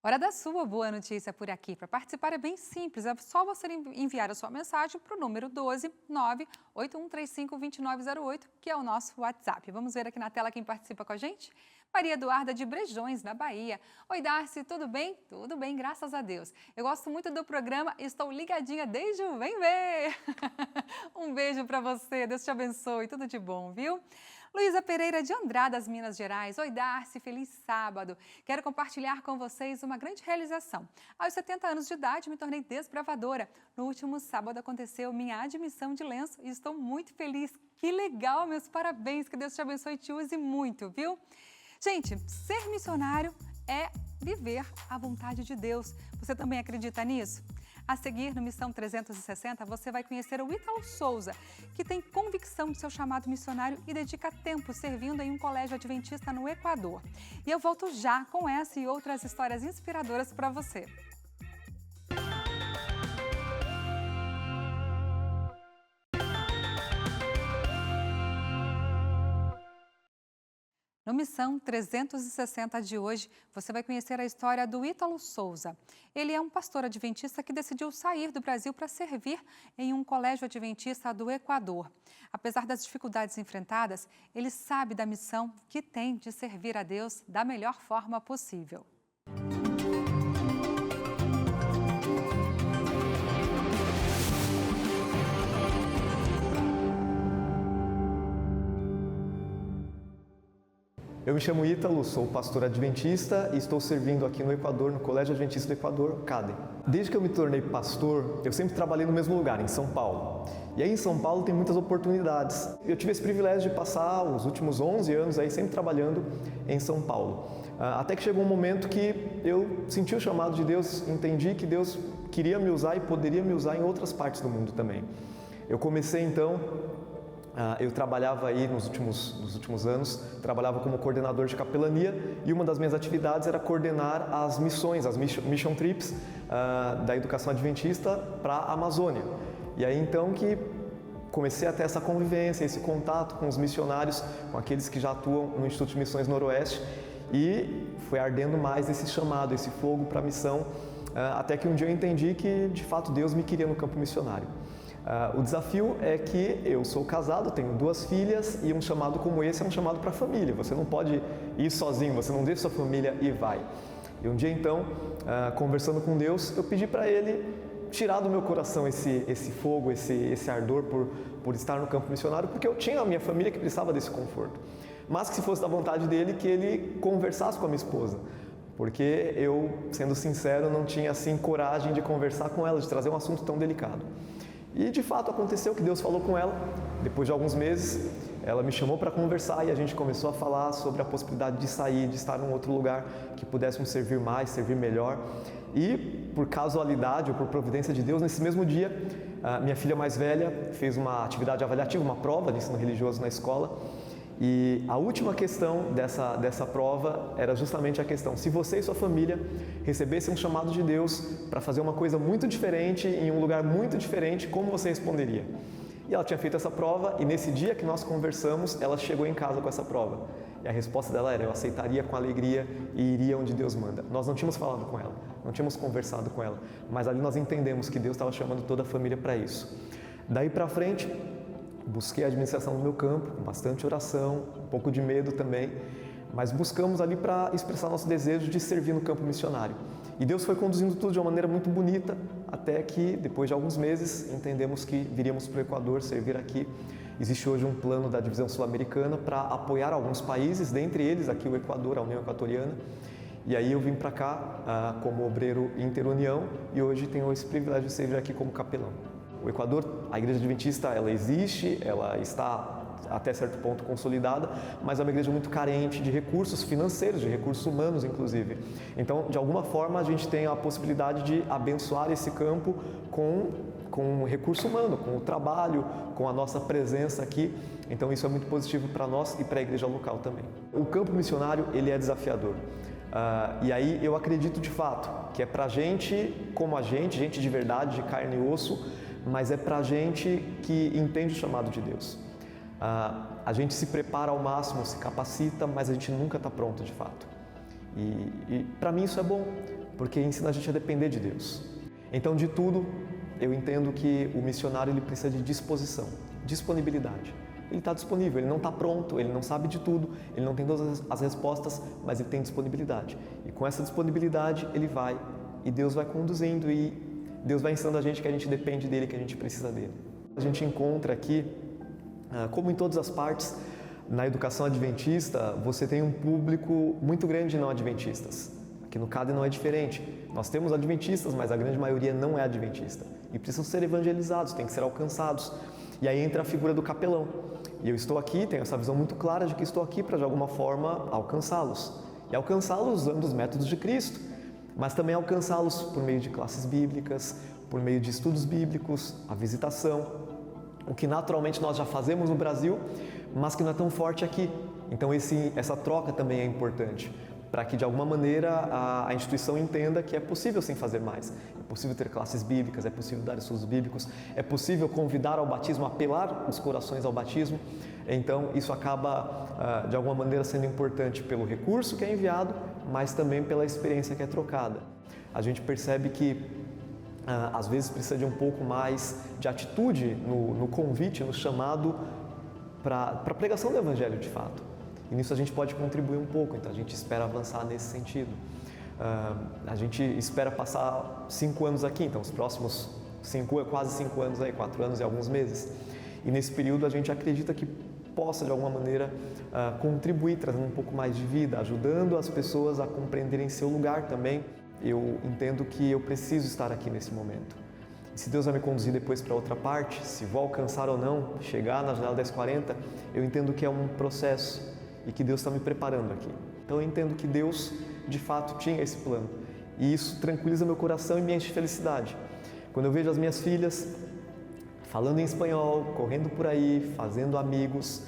Hora da sua boa notícia por aqui. Para participar é bem simples, é só você enviar a sua mensagem para o número 12981352908, que é o nosso WhatsApp. Vamos ver aqui na tela quem participa com a gente? Maria Eduarda de Brejões, na Bahia. Oi, Darcy, tudo bem? Tudo bem, graças a Deus. Eu gosto muito do programa e estou ligadinha desde o Vem Ver. Um beijo para você, Deus te abençoe, tudo de bom, viu? Luísa Pereira de Andradas, Minas Gerais. Oi, Darcy, feliz sábado. Quero compartilhar com vocês uma grande realização. Aos 70 anos de idade, me tornei desbravadora. No último sábado aconteceu minha admissão de lenço e estou muito feliz. Que legal, meus parabéns, que Deus te abençoe e te use muito, viu? Gente, ser missionário é viver a vontade de Deus. Você também acredita nisso? A seguir, no Missão 360, você vai conhecer o Ítalo Souza, que tem convicção de seu chamado missionário e dedica tempo servindo em um colégio adventista no Equador. E eu volto já com essa e outras histórias inspiradoras para você. No Missão 360 de hoje, você vai conhecer a história do Ítalo Souza. Ele é um pastor adventista que decidiu sair do Brasil para servir em um colégio adventista do Equador. Apesar das dificuldades enfrentadas, ele sabe da missão que tem de servir a Deus da melhor forma possível. Eu me chamo Ítalo, sou pastor adventista e estou servindo aqui no Equador, no Colégio Adventista do Equador, CADE. Desde que eu me tornei pastor, eu sempre trabalhei no mesmo lugar, em São Paulo. E aí em São Paulo tem muitas oportunidades. Eu tive esse privilégio de passar os últimos 11 anos aí sempre trabalhando em São Paulo. Até que chegou um momento que eu senti o chamado de Deus, entendi que Deus queria me usar e poderia me usar em outras partes do mundo também. Eu comecei então... eu trabalhava aí nos últimos anos, trabalhava como coordenador de capelania e uma das minhas atividades era coordenar as missões, as mission trips da educação adventista para a Amazônia. E aí então que comecei a ter essa convivência, esse contato com os missionários, com aqueles que já atuam no Instituto de Missões Noroeste e foi ardendo mais esse chamado, esse fogo para a missão, até que um dia eu entendi que de fato Deus me queria no campo missionário. O desafio é que eu sou casado, tenho 2 filhas e um chamado como esse é um chamado para a família. Você não pode ir sozinho, você não deixa sua família e vai. E um dia então, conversando com Deus, eu pedi para Ele tirar do meu coração esse fogo, esse ardor por estar no campo missionário, porque eu tinha a minha família que precisava desse conforto. Mas que se fosse da vontade dEle, que Ele conversasse com a minha esposa. Porque eu, sendo sincero, não tinha assim coragem de conversar com ela, de trazer um assunto tão delicado. E de fato aconteceu que Deus falou com ela. Depois de alguns meses, ela me chamou para conversar e a gente começou a falar sobre a possibilidade de sair, de estar em um outro lugar que pudéssemos servir mais, servir melhor. E por casualidade ou por providência de Deus, nesse mesmo dia, minha filha mais velha fez uma atividade avaliativa, uma prova de ensino religioso na escola. E a última questão dessa prova era justamente a questão: se você e sua família recebessem um chamado de Deus para fazer uma coisa muito diferente, em um lugar muito diferente, como você responderia? E ela tinha feito essa prova e nesse dia que nós conversamos, ela chegou em casa com essa prova. E a resposta dela era: eu aceitaria com alegria e iria onde Deus manda. Nós não tínhamos falado com ela, não tínhamos conversado com ela, mas ali nós entendemos que Deus estava chamando toda a família para isso. Daí para frente, busquei a administração do meu campo, com bastante oração, um pouco de medo também, mas buscamos ali para expressar nosso desejo de servir no campo missionário. E Deus foi conduzindo tudo de uma maneira muito bonita, até que, depois de alguns meses, entendemos que viríamos para o Equador servir aqui. Existe hoje um plano da divisão sul-americana para apoiar alguns países, dentre eles aqui o Equador, a União Equatoriana. E aí eu vim para cá como obreiro interunião e hoje tenho esse privilégio de servir aqui como capelão. O Equador, a Igreja Adventista, ela existe, ela está até certo ponto consolidada, mas é uma igreja muito carente de recursos financeiros, de recursos humanos, inclusive. Então, de alguma forma, a gente tem a possibilidade de abençoar esse campo com recurso humano, com o trabalho, com a nossa presença aqui. Então, isso é muito positivo para nós e para a igreja local também. O campo missionário, ele é desafiador. E aí eu acredito de fato que é para gente como a gente de verdade, de carne e osso, mas é para gente que entende o chamado de Deus. A gente se prepara ao máximo, se capacita, mas a gente nunca está pronto de fato. E para mim isso é bom, porque ensina a gente a depender de Deus. Então, de tudo, eu entendo que o missionário ele precisa de disposição, disponibilidade. Ele está disponível, ele não está pronto, ele não sabe de tudo, ele não tem todas as respostas, mas ele tem disponibilidade. E com essa disponibilidade ele vai, e Deus vai conduzindo, e Deus vai ensinando a gente que a gente depende dele, que a gente precisa dele. A gente encontra aqui, como em todas as partes, na educação adventista, você tem um público muito grande de não adventistas. Aqui no CADE não é diferente. Nós temos adventistas, mas a grande maioria não é adventista. E precisam ser evangelizados, têm que ser alcançados. E aí entra a figura do capelão. E eu estou aqui, tenho essa visão muito clara de que estou aqui para, de alguma forma, alcançá-los. E alcançá-los usando os métodos de Cristo, mas também alcançá-los por meio de classes bíblicas, por meio de estudos bíblicos, a visitação, o que naturalmente nós já fazemos no Brasil, mas que não é tão forte aqui. Então essa troca também é importante, para que de alguma maneira a instituição entenda que é possível sim fazer mais. É possível ter classes bíblicas, é possível dar estudos bíblicos, é possível convidar ao batismo, apelar os corações ao batismo. Então isso acaba de alguma maneira sendo importante pelo recurso que é enviado, mas também pela experiência que é trocada. A gente percebe que às vezes precisa de um pouco mais de atitude no convite, no chamado para a pregação do Evangelho de fato. E nisso a gente pode contribuir um pouco, então a gente espera avançar nesse sentido. A gente espera passar 5 anos aqui, então os próximos quase 5 anos, 4 anos e alguns meses. E nesse período a gente acredita que possa de alguma maneira contribuir, trazendo um pouco mais de vida, ajudando as pessoas a compreenderem seu lugar também. Eu entendo que eu preciso estar aqui nesse momento. E se Deus vai me conduzir depois para outra parte, se vou alcançar ou não, chegar na janela 1040, eu entendo que é um processo e que Deus está me preparando aqui. Então eu entendo que Deus, de fato, tinha esse plano. E isso tranquiliza meu coração e me enche de felicidade. Quando eu vejo as minhas filhas falando em espanhol, correndo por aí, fazendo amigos,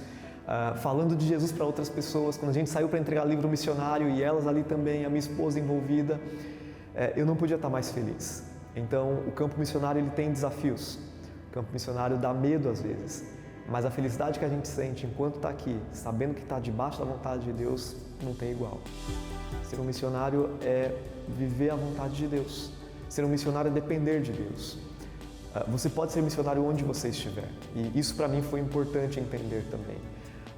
falando de Jesus para outras pessoas, quando a gente saiu para entregar livro missionário e elas ali também, a minha esposa envolvida, eu não podia estar mais feliz. Então, o campo missionário ele tem desafios. O campo missionário dá medo às vezes, mas a felicidade que a gente sente enquanto está aqui, sabendo que está debaixo da vontade de Deus, não tem igual. Ser um missionário é viver a vontade de Deus. Ser um missionário é depender de Deus. Você pode ser missionário onde você estiver. E isso para mim foi importante entender também.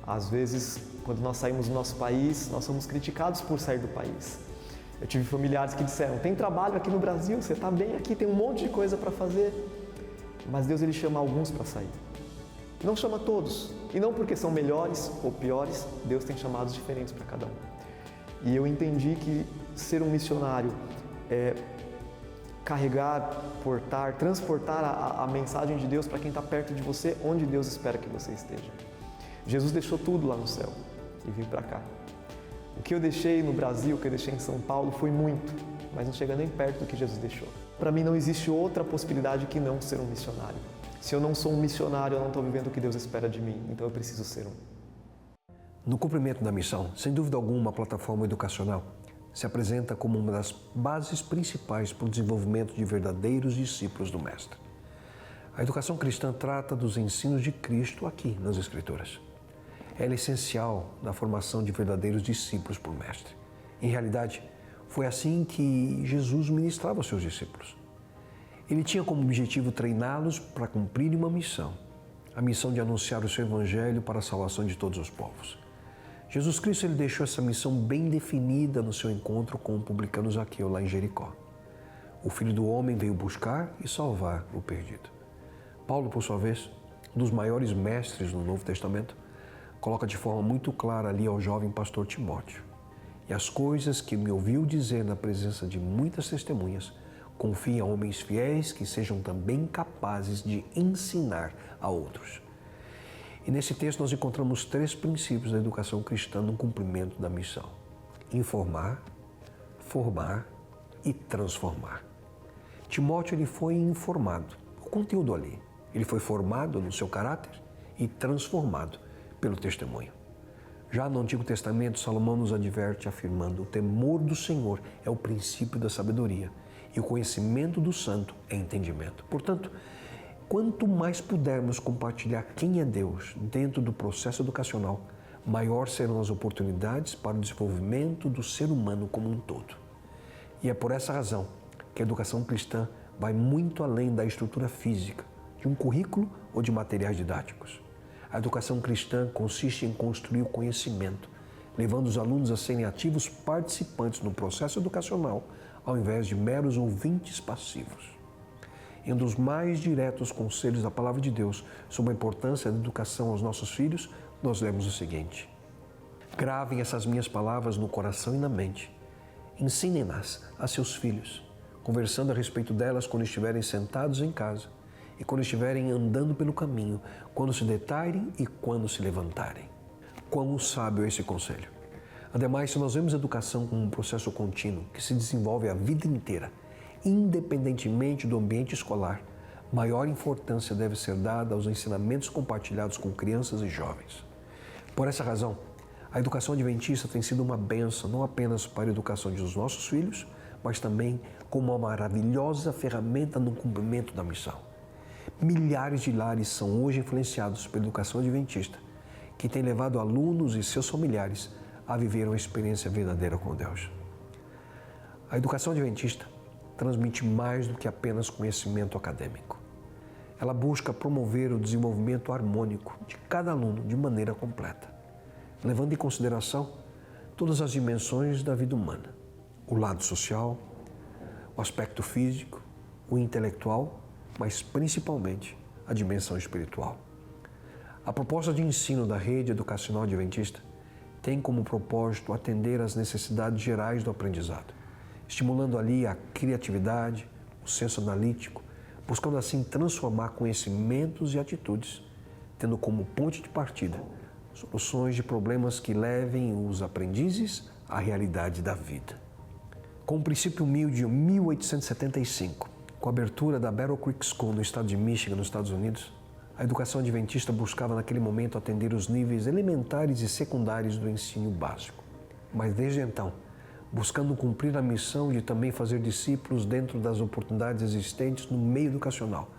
Às vezes, quando nós saímos do nosso país, nós somos criticados por sair do país. Eu tive familiares que disseram, tem trabalho aqui no Brasil, você está bem aqui, tem um monte de coisa para fazer. Mas Deus ele chama alguns para sair. Não chama todos. E não porque são melhores ou piores, Deus tem chamados diferentes para cada um. E eu entendi que ser um missionário é carregar, portar, transportar a mensagem de Deus para quem está perto de você, onde Deus espera que você esteja. Jesus deixou tudo lá no céu e veio para cá. O que eu deixei no Brasil, o que eu deixei em São Paulo foi muito, mas não chega nem perto do que Jesus deixou. Para mim não existe outra possibilidade que não ser um missionário. Se eu não sou um missionário, eu não estou vivendo o que Deus espera de mim, então eu preciso ser um. No cumprimento da missão, sem dúvida alguma, a plataforma educacional se apresenta como uma das bases principais para o desenvolvimento de verdadeiros discípulos do Mestre. A educação cristã trata dos ensinos de Cristo aqui nas Escrituras. Ela é essencial na formação de verdadeiros discípulos por Mestre. Em realidade, foi assim que Jesus ministrava aos seus discípulos. Ele tinha como objetivo treiná-los para cumprirem uma missão, a missão de anunciar o seu evangelho para a salvação de todos os povos. Jesus Cristo ele deixou essa missão bem definida no seu encontro com o publicano Zaqueu lá em Jericó. O Filho do Homem veio buscar e salvar o perdido. Paulo, por sua vez, um dos maiores mestres no Novo Testamento, coloca de forma muito clara ali ao jovem pastor Timóteo: e as coisas que me ouviu dizer na presença de muitas testemunhas, confie a homens fiéis que sejam também capazes de ensinar a outros. E nesse texto nós encontramos 3 princípios da educação cristã no cumprimento da missão: informar, formar e transformar. Timóteo ele foi informado, o conteúdo ali. Ele foi formado no seu caráter e transformado pelo testemunho. Já no Antigo Testamento, Salomão nos adverte afirmando: o temor do Senhor é o princípio da sabedoria e o conhecimento do santo é entendimento. Portanto, quanto mais pudermos compartilhar quem é Deus dentro do processo educacional, maior serão as oportunidades para o desenvolvimento do ser humano como um todo. E é por essa razão que a educação cristã vai muito além da estrutura física, de um currículo ou de materiais didáticos. A educação cristã consiste em construir o conhecimento, levando os alunos a serem ativos participantes no processo educacional, ao invés de meros ouvintes passivos. Em um dos mais diretos conselhos da Palavra de Deus sobre a importância da educação aos nossos filhos, nós lemos o seguinte: gravem essas minhas palavras no coração e na mente. Ensinem-nas a seus filhos, conversando a respeito delas quando estiverem sentados em casa e quando estiverem andando pelo caminho, quando se deitarem e quando se levantarem. Quão sábio é esse conselho! Ademais, se nós vemos a educação como um processo contínuo que se desenvolve a vida inteira, independentemente do ambiente escolar, maior importância deve ser dada aos ensinamentos compartilhados com crianças e jovens. Por essa razão, a educação adventista tem sido uma bênção não apenas para a educação dos nossos filhos, mas também como uma maravilhosa ferramenta no cumprimento da missão. Milhares de lares são hoje influenciados pela educação adventista, que tem levado alunos e seus familiares a viver uma experiência verdadeira com Deus. A educação adventista transmite mais do que apenas conhecimento acadêmico. Ela busca promover o desenvolvimento harmônico de cada aluno de maneira completa, levando em consideração todas as dimensões da vida humana: o lado social, o aspecto físico, o intelectual, mas principalmente a dimensão espiritual. A proposta de ensino da rede educacional adventista tem como propósito atender às necessidades gerais do aprendizado, estimulando ali a criatividade, o senso analítico, buscando assim transformar conhecimentos e atitudes, tendo como ponto de partida soluções de problemas que levem os aprendizes à realidade da vida. Com o princípio humilde de 1875, com a abertura da Battle Creek School no estado de Michigan, nos Estados Unidos, a educação adventista buscava naquele momento atender os níveis elementares e secundários do ensino básico. Mas desde então, buscando cumprir a missão de também fazer discípulos dentro das oportunidades existentes no meio educacional,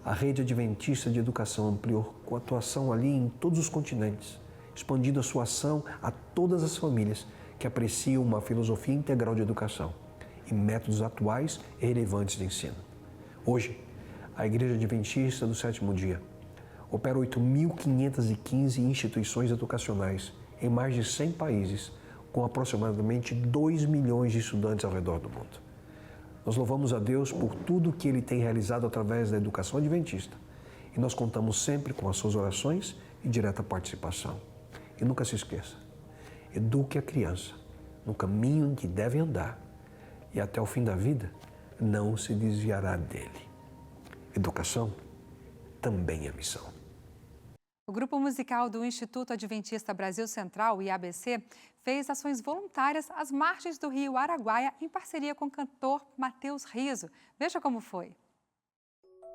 a rede adventista de educação ampliou com atuação ali em todos os continentes, expandindo a sua ação a todas as famílias que apreciam uma filosofia integral de educação e métodos atuais e relevantes de ensino. Hoje, a Igreja Adventista do Sétimo Dia opera 8.515 instituições educacionais em mais de 100 países, com aproximadamente 2 milhões de estudantes ao redor do mundo. Nós louvamos a Deus por tudo que Ele tem realizado através da educação adventista e nós contamos sempre com as suas orações e direta participação. E nunca se esqueça, eduque a criança no caminho em que deve andar e até o fim da vida não se desviará dele. Educação também é missão. O grupo musical do Instituto Adventista Brasil Central, IABC, fez ações voluntárias às margens do rio Araguaia em parceria com o cantor Matheus Riso. Veja como foi.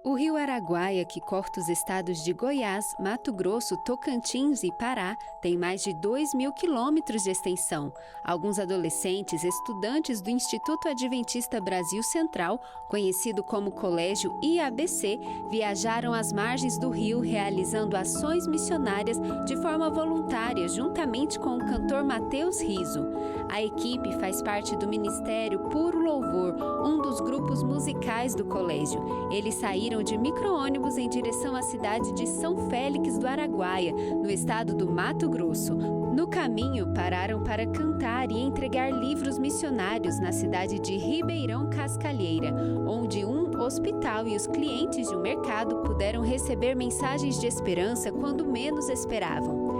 O rio Araguaia, que corta os estados de Goiás, Mato Grosso, Tocantins e Pará, tem mais de 2.000 quilômetros de extensão. Alguns adolescentes, estudantes do Instituto Adventista Brasil Central, conhecido como Colégio IABC, viajaram às margens do rio realizando ações missionárias de forma voluntária, juntamente com o cantor Matheus Riso. A equipe faz parte do Ministério Puro Louvor, um dos grupos musicais do colégio. Eles saíram de micro-ônibus em direção à cidade de São Félix do Araguaia, no estado do Mato Grosso. No caminho, pararam para cantar e entregar livros missionários na cidade de Ribeirão Cascalheira, onde um hospital e os clientes de um mercado puderam receber mensagens de esperança quando menos esperavam.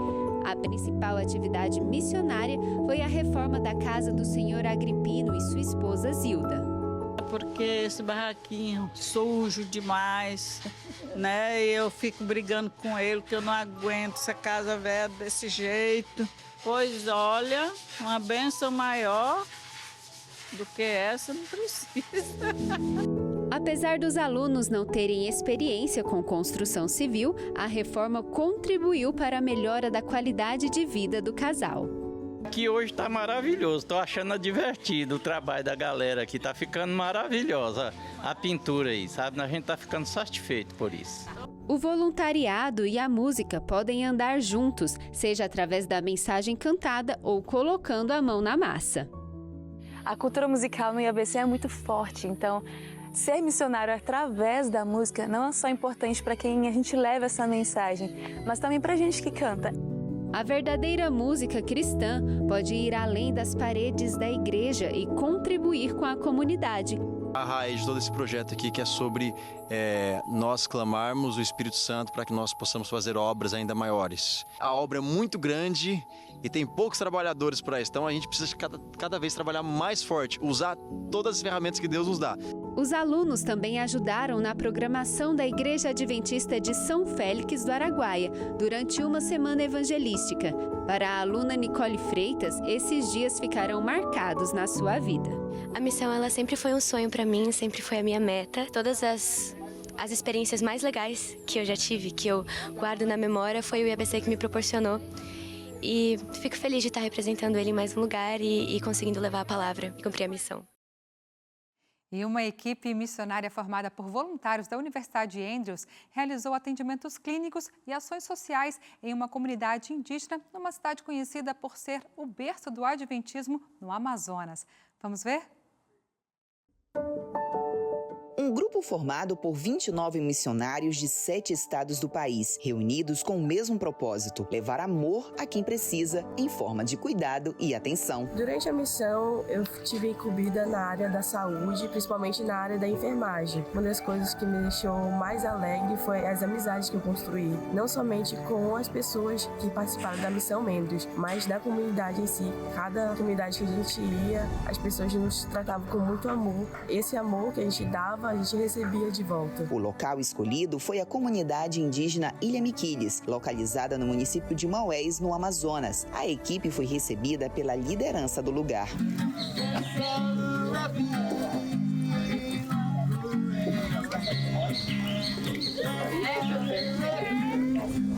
A principal atividade missionária foi a reforma da casa do senhor Agripino e sua esposa Zilda. Porque esse barraquinho sujo demais, né? E eu fico brigando com ele, que eu não aguento essa casa velha desse jeito. Pois olha, uma bênção maior do que essa não precisa. Apesar dos alunos não terem experiência com construção civil, a reforma contribuiu para a melhora da qualidade de vida do casal. Aqui hoje está maravilhoso, estou achando divertido o trabalho da galera aqui, está ficando maravilhosa a pintura aí, sabe? A gente está ficando satisfeito por isso. O voluntariado e a música podem andar juntos, seja através da mensagem cantada ou colocando a mão na massa. A cultura musical no IABC é muito forte, então ser missionário através da música não é só importante para quem a gente leva essa mensagem, mas também para a gente que canta. A verdadeira música cristã pode ir além das paredes da igreja e contribuir com a comunidade. A raiz de todo esse projeto aqui, que é sobre nós clamarmos o Espírito Santo para que nós possamos fazer obras ainda maiores. A obra é muito grande e tem poucos trabalhadores para isso, então a gente precisa cada vez trabalhar mais forte, usar todas as ferramentas que Deus nos dá. Os alunos também ajudaram na programação da Igreja Adventista de São Félix do Araguaia durante uma semana evangelística. Para a aluna Nicole Freitas, esses dias ficarão marcados na sua vida. A missão ela sempre foi um sonho para mim, sempre foi a minha meta. Todas as experiências mais legais que eu já tive, que eu guardo na memória, foi o IABC que me proporcionou. E fico feliz de estar representando ele em mais um lugar e conseguindo levar a palavra e cumprir a missão. E uma equipe missionária formada por voluntários da Universidade Andrews realizou atendimentos clínicos e ações sociais em uma comunidade indígena numa cidade conhecida por ser o berço do adventismo no Amazonas. Vamos ver? Um grupo formado por 29 missionários de 7 estados do país, reunidos com o mesmo propósito: levar amor a quem precisa, em forma de cuidado e atenção. Durante a missão, eu tive incumbida na área da saúde, principalmente na área da enfermagem. Uma das coisas que me deixou mais alegre foi as amizades que eu construí, não somente com as pessoas que participaram da missão Membros, mas da comunidade em si. Cada comunidade que a gente ia, as pessoas nos tratavam com muito amor. Esse amor que a gente dava, a gente recebia de volta. O local escolhido foi a comunidade indígena Ilha Miquiles, localizada no município de Maués, no Amazonas. A equipe foi recebida pela liderança do lugar.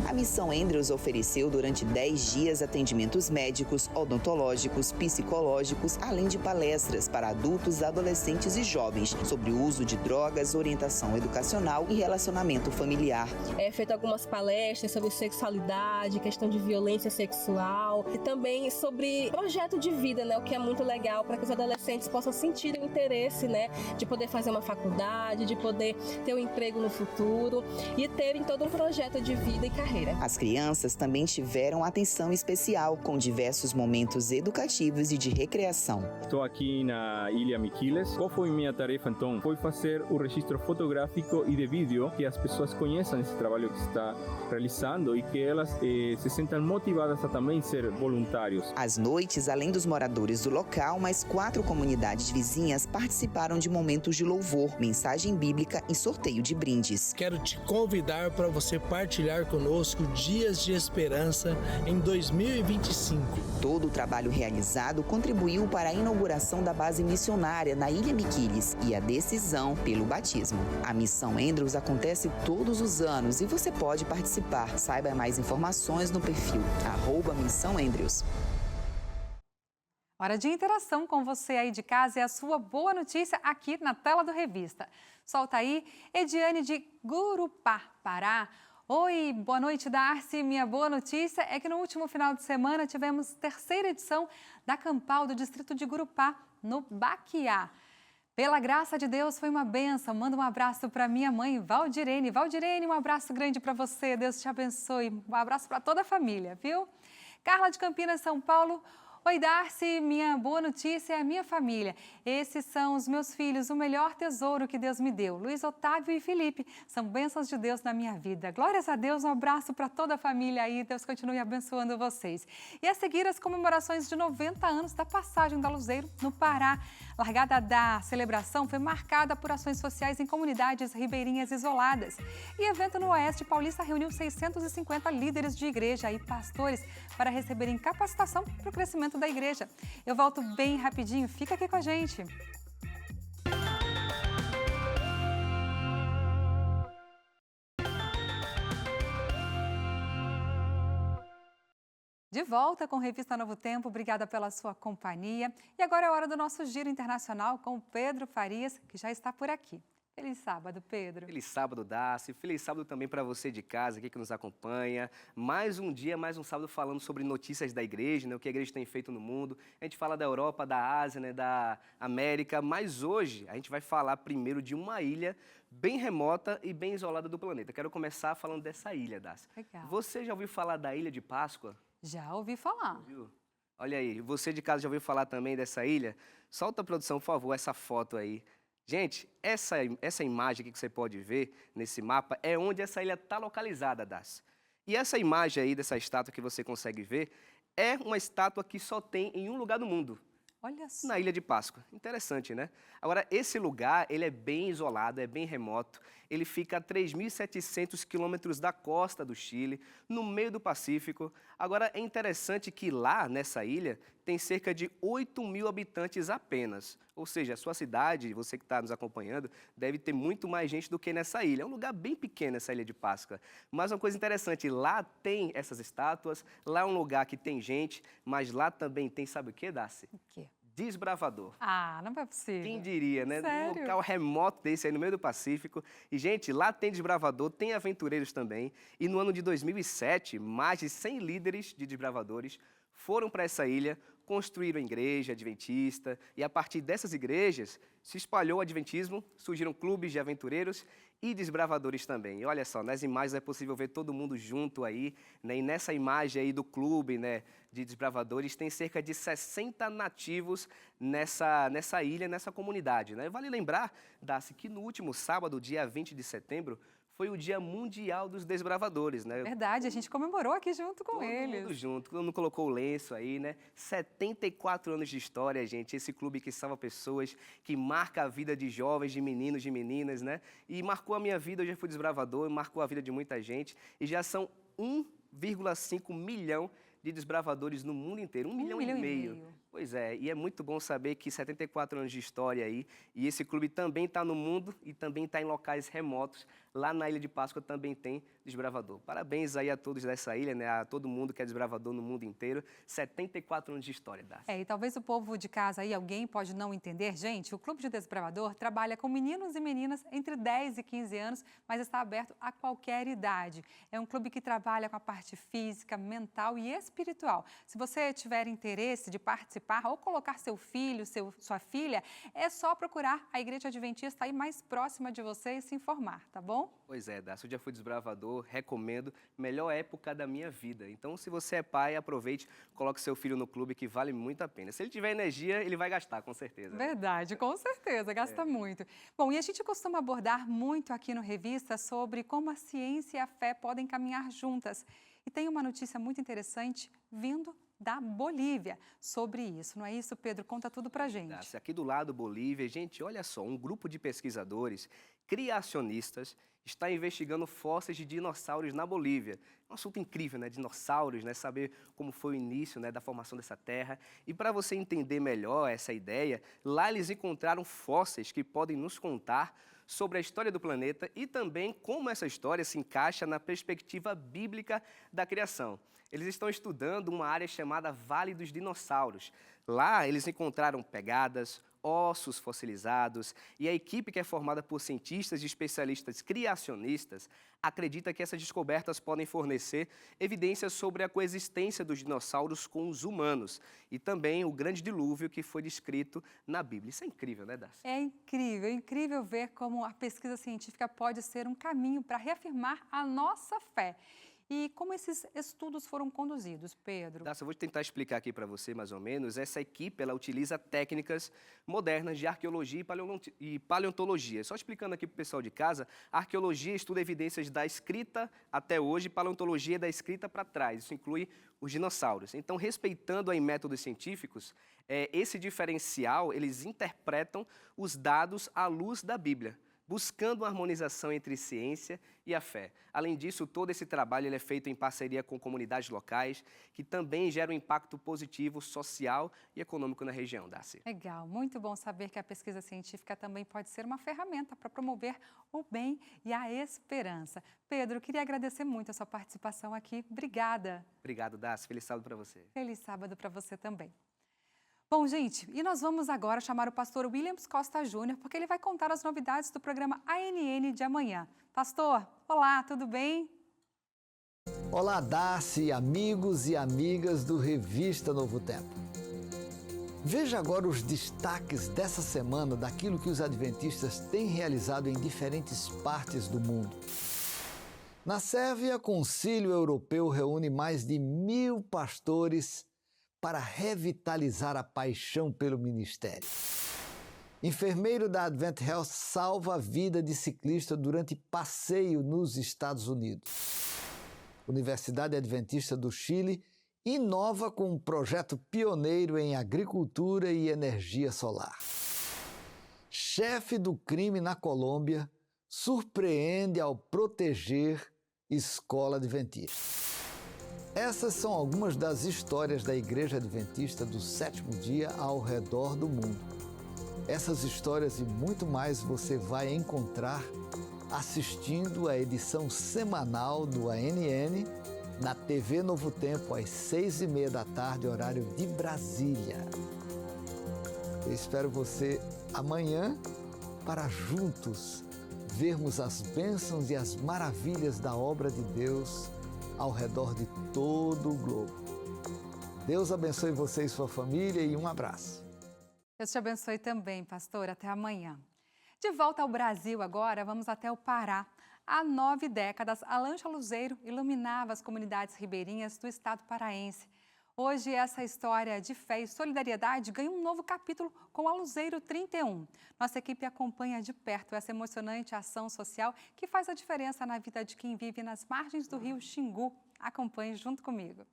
A Missão Andrews ofereceu durante 10 dias atendimentos médicos, odontológicos, psicológicos, além de palestras para adultos, adolescentes e jovens sobre o uso de drogas, orientação educacional e relacionamento familiar. É feito algumas palestras sobre sexualidade, questão de violência sexual e também sobre projeto de vida, né, o que é muito legal para que os adolescentes possam sentir o interesse, né, de poder fazer uma faculdade, de poder ter um emprego no futuro e terem todo um projeto de vida e carreira. As crianças também tiveram atenção especial, com diversos momentos educativos e de recreação. Estou aqui na Ilha Miquiles. Qual foi minha tarefa então? Foi fazer o registro fotográfico e de vídeo, que as pessoas conheçam esse trabalho que está realizando e que elas se sintam motivadas a também ser voluntários. Às noites, além dos moradores do local, mais 4 comunidades vizinhas participaram de momentos de louvor, mensagem bíblica e sorteio de brindes. Quero te convidar para você partilhar conosco Dias de Esperança em 2025. Todo o trabalho realizado contribuiu para a inauguração da base missionária na Ilha Miquiles e a decisão pelo batismo. A Missão Andrews acontece todos os anos e você pode participar. Saiba mais informações no perfil @Missão Andrews. Hora de interação com você aí de casa é a sua boa notícia aqui na tela do Revista. Solta aí, Ediane de Gurupá, Pará. Oi, boa noite, Darcy. Minha boa notícia é que no último final de semana tivemos terceira edição da Campal do Distrito de Gurupá, no Baquiá. Pela graça de Deus, foi uma bênção. Manda um abraço para minha mãe, Valdirene. Valdirene, um abraço grande para você. Deus te abençoe. Um abraço para toda a família, viu? Carla de Campinas, São Paulo. Oi, Darcy, minha boa notícia é a minha família. Esses são os meus filhos, o melhor tesouro que Deus me deu. Luiz Otávio e Felipe são bênçãos de Deus na minha vida. Glórias a Deus, um abraço para toda a família aí. Deus continue abençoando vocês. E a seguir, as comemorações de 90 anos da passagem da Luzeiro no Pará. A largada da celebração foi marcada por ações sociais em comunidades ribeirinhas isoladas. E evento no Oeste Paulista reuniu 650 líderes de igreja e pastores para receberem capacitação para o crescimento da igreja. Eu volto bem rapidinho, fica aqui com a gente. De volta com Revista Novo Tempo, obrigada pela sua companhia. E agora é hora do nosso giro internacional com o Pedro Farias, que já está por aqui. Feliz sábado, Pedro. Feliz sábado, Darcy. Feliz sábado também para você de casa aqui que nos acompanha. Mais um dia, mais um sábado falando sobre notícias da igreja, né, o que a igreja tem feito no mundo. A gente fala da Europa, da Ásia, né, da América, mas hoje a gente vai falar primeiro de uma ilha bem remota e bem isolada do planeta. Quero começar falando dessa ilha, Darcy. Legal. Você já ouviu falar da Ilha de Páscoa? Já ouvi falar. Viu? Olha aí, você de casa já ouviu falar também dessa ilha? Solta a produção, por favor, essa foto aí. Gente, essa imagem aqui que você pode ver nesse mapa é onde essa ilha está localizada, Darcy. E essa imagem aí dessa estátua que você consegue ver é uma estátua que só tem em um lugar do mundo. Olha só. Na Ilha de Páscoa. Interessante, né? Agora, esse lugar, ele é bem isolado, é bem remoto. Ele fica a 3.700 quilômetros da costa do Chile, no meio do Pacífico. Agora, é interessante que lá, nessa ilha, tem cerca de 8.000 habitantes apenas. Ou seja, a sua cidade, você que está nos acompanhando, deve ter muito mais gente do que nessa ilha. É um lugar bem pequeno, essa Ilha de Páscoa. Mas uma coisa interessante, lá tem essas estátuas, lá é um lugar que tem gente, mas lá também tem, sabe o que, Darcy? O quê? Desbravador. Ah, não é possível. Quem diria, né? Sério? Um local remoto desse aí no meio do Pacífico. E, gente, lá tem desbravador, tem aventureiros também. E no ano de 2007, mais de 100 líderes de desbravadores foram para essa ilha, construíram a igreja adventista. E a partir dessas igrejas se espalhou o adventismo, surgiram clubes de aventureiros e desbravadores também. E olha só, nas imagens é possível ver todo mundo junto aí, né? E nessa imagem aí do clube, né, de desbravadores, tem cerca de 60 nativos nessa ilha, nessa comunidade, né? Vale lembrar, Darcy, que no último sábado, dia 20 de setembro, foi o Dia Mundial dos Desbravadores, né? Verdade, a gente comemorou aqui junto com eles. Todo mundo junto, todo mundo colocou o lenço aí, né? 74 anos de história, gente. Esse clube que salva pessoas, que marca a vida de jovens, de meninos, de meninas, né? E marcou a minha vida, eu já fui desbravador, marcou a vida de muita gente. E já são 1,5 milhão de desbravadores no mundo inteiro. 1 milhão e meio. Pois é, e é muito bom saber que 74 anos de história aí, e esse clube também está no mundo e também está em locais remotos. Lá na Ilha de Páscoa também tem desbravador. Parabéns aí a todos dessa ilha, né? A todo mundo que é desbravador no mundo inteiro. 74 anos de história, Darcy. E talvez o povo de casa aí, alguém pode não entender. Gente, o Clube de Desbravador trabalha com meninos e meninas entre 10 e 15 anos, mas está aberto a qualquer idade. É um clube que trabalha com a parte física, mental e espiritual. Se você tiver interesse de participar ou colocar seu filho, sua filha, é só procurar a Igreja Adventista aí mais próxima de você e se informar, tá bom? Pois é, Darcy, eu já fui desbravador, recomendo, melhor época da minha vida. Então, se você é pai, aproveite, coloque seu filho no clube que vale muito a pena. Se ele tiver energia, ele vai gastar, com certeza. Verdade, com certeza, gasta muito. Bom, e a gente costuma abordar muito aqui no Revista sobre como a ciência e a fé podem caminhar juntas. E tem uma notícia muito interessante vindo da Bolívia sobre isso, não é isso, Pedro? Conta tudo pra gente. Aqui do lado, Bolívia, gente, olha só, um grupo de pesquisadores criacionistas está investigando fósseis de dinossauros na Bolívia. Um assunto incrível, né? Dinossauros, né? Saber como foi o início, né, da formação dessa terra. E para você entender melhor essa ideia, lá eles encontraram fósseis que podem nos contar sobre a história do planeta e também como essa história se encaixa na perspectiva bíblica da criação. Eles estão estudando uma área chamada Vale dos Dinossauros. Lá, eles encontraram pegadas, ossos fossilizados, e a equipe, que é formada por cientistas e especialistas criacionistas, acredita que essas descobertas podem fornecer evidências sobre a coexistência dos dinossauros com os humanos e também o grande dilúvio que foi descrito na Bíblia. Isso é incrível, né, Darcy? É incrível ver como a pesquisa científica pode ser um caminho para reafirmar a nossa fé. E como esses estudos foram conduzidos, Pedro? Eu vou tentar explicar aqui para você, mais ou menos. Essa equipe, ela utiliza técnicas modernas de arqueologia e paleontologia. Só explicando aqui para o pessoal de casa, a arqueologia estuda evidências da escrita até hoje, paleontologia da escrita para trás. Isso inclui os dinossauros. Então, respeitando aí métodos científicos, esse diferencial, eles interpretam os dados à luz da Bíblia, buscando uma harmonização entre ciência e a fé. Além disso, todo esse trabalho ele é feito em parceria com comunidades locais, que também geram um impacto positivo social e econômico na região, Darcy. Legal, muito bom saber que a pesquisa científica também pode ser uma ferramenta para promover o bem e a esperança. Pedro, queria agradecer muito a sua participação aqui. Obrigada. Obrigado, Darcy. Feliz sábado para você. Feliz sábado para você também. Bom, gente, e nós vamos agora chamar o pastor Williams Costa Júnior, porque ele vai contar as novidades do programa ANN de amanhã. Pastor, olá, tudo bem? Olá, Darcy, amigos e amigas do Revista Novo Tempo. Veja agora os destaques dessa semana daquilo que os adventistas têm realizado em diferentes partes do mundo. Na Sérvia, o Concílio Europeu reúne mais de 1000 pastores para revitalizar a paixão pelo ministério. Enfermeiro da Advent Health salva a vida de ciclista durante passeio nos Estados Unidos. Universidade Adventista do Chile inova com um projeto pioneiro em agricultura e energia solar. Chefe do crime na Colômbia surpreende ao proteger escola adventista. Essas são algumas das histórias da Igreja Adventista do Sétimo Dia ao redor do mundo. Essas histórias e muito mais você vai encontrar assistindo a edição semanal do ANN na TV Novo Tempo às 6h30 da tarde, horário de Brasília. Eu espero você amanhã para juntos vermos as bênçãos e as maravilhas da obra de Deus ao redor de todo o globo. Deus abençoe você e sua família e um abraço. Deus te abençoe também, pastor. Até amanhã. De volta ao Brasil agora, vamos até o Pará. Há 9 décadas, a lancha Luzeiro iluminava as comunidades ribeirinhas do estado paraense. Hoje, essa história de fé e solidariedade ganha um novo capítulo com a Luzeiro 31. Nossa equipe acompanha de perto essa emocionante ação social que faz a diferença na vida de quem vive nas margens do rio Xingu. Acompanhe junto comigo.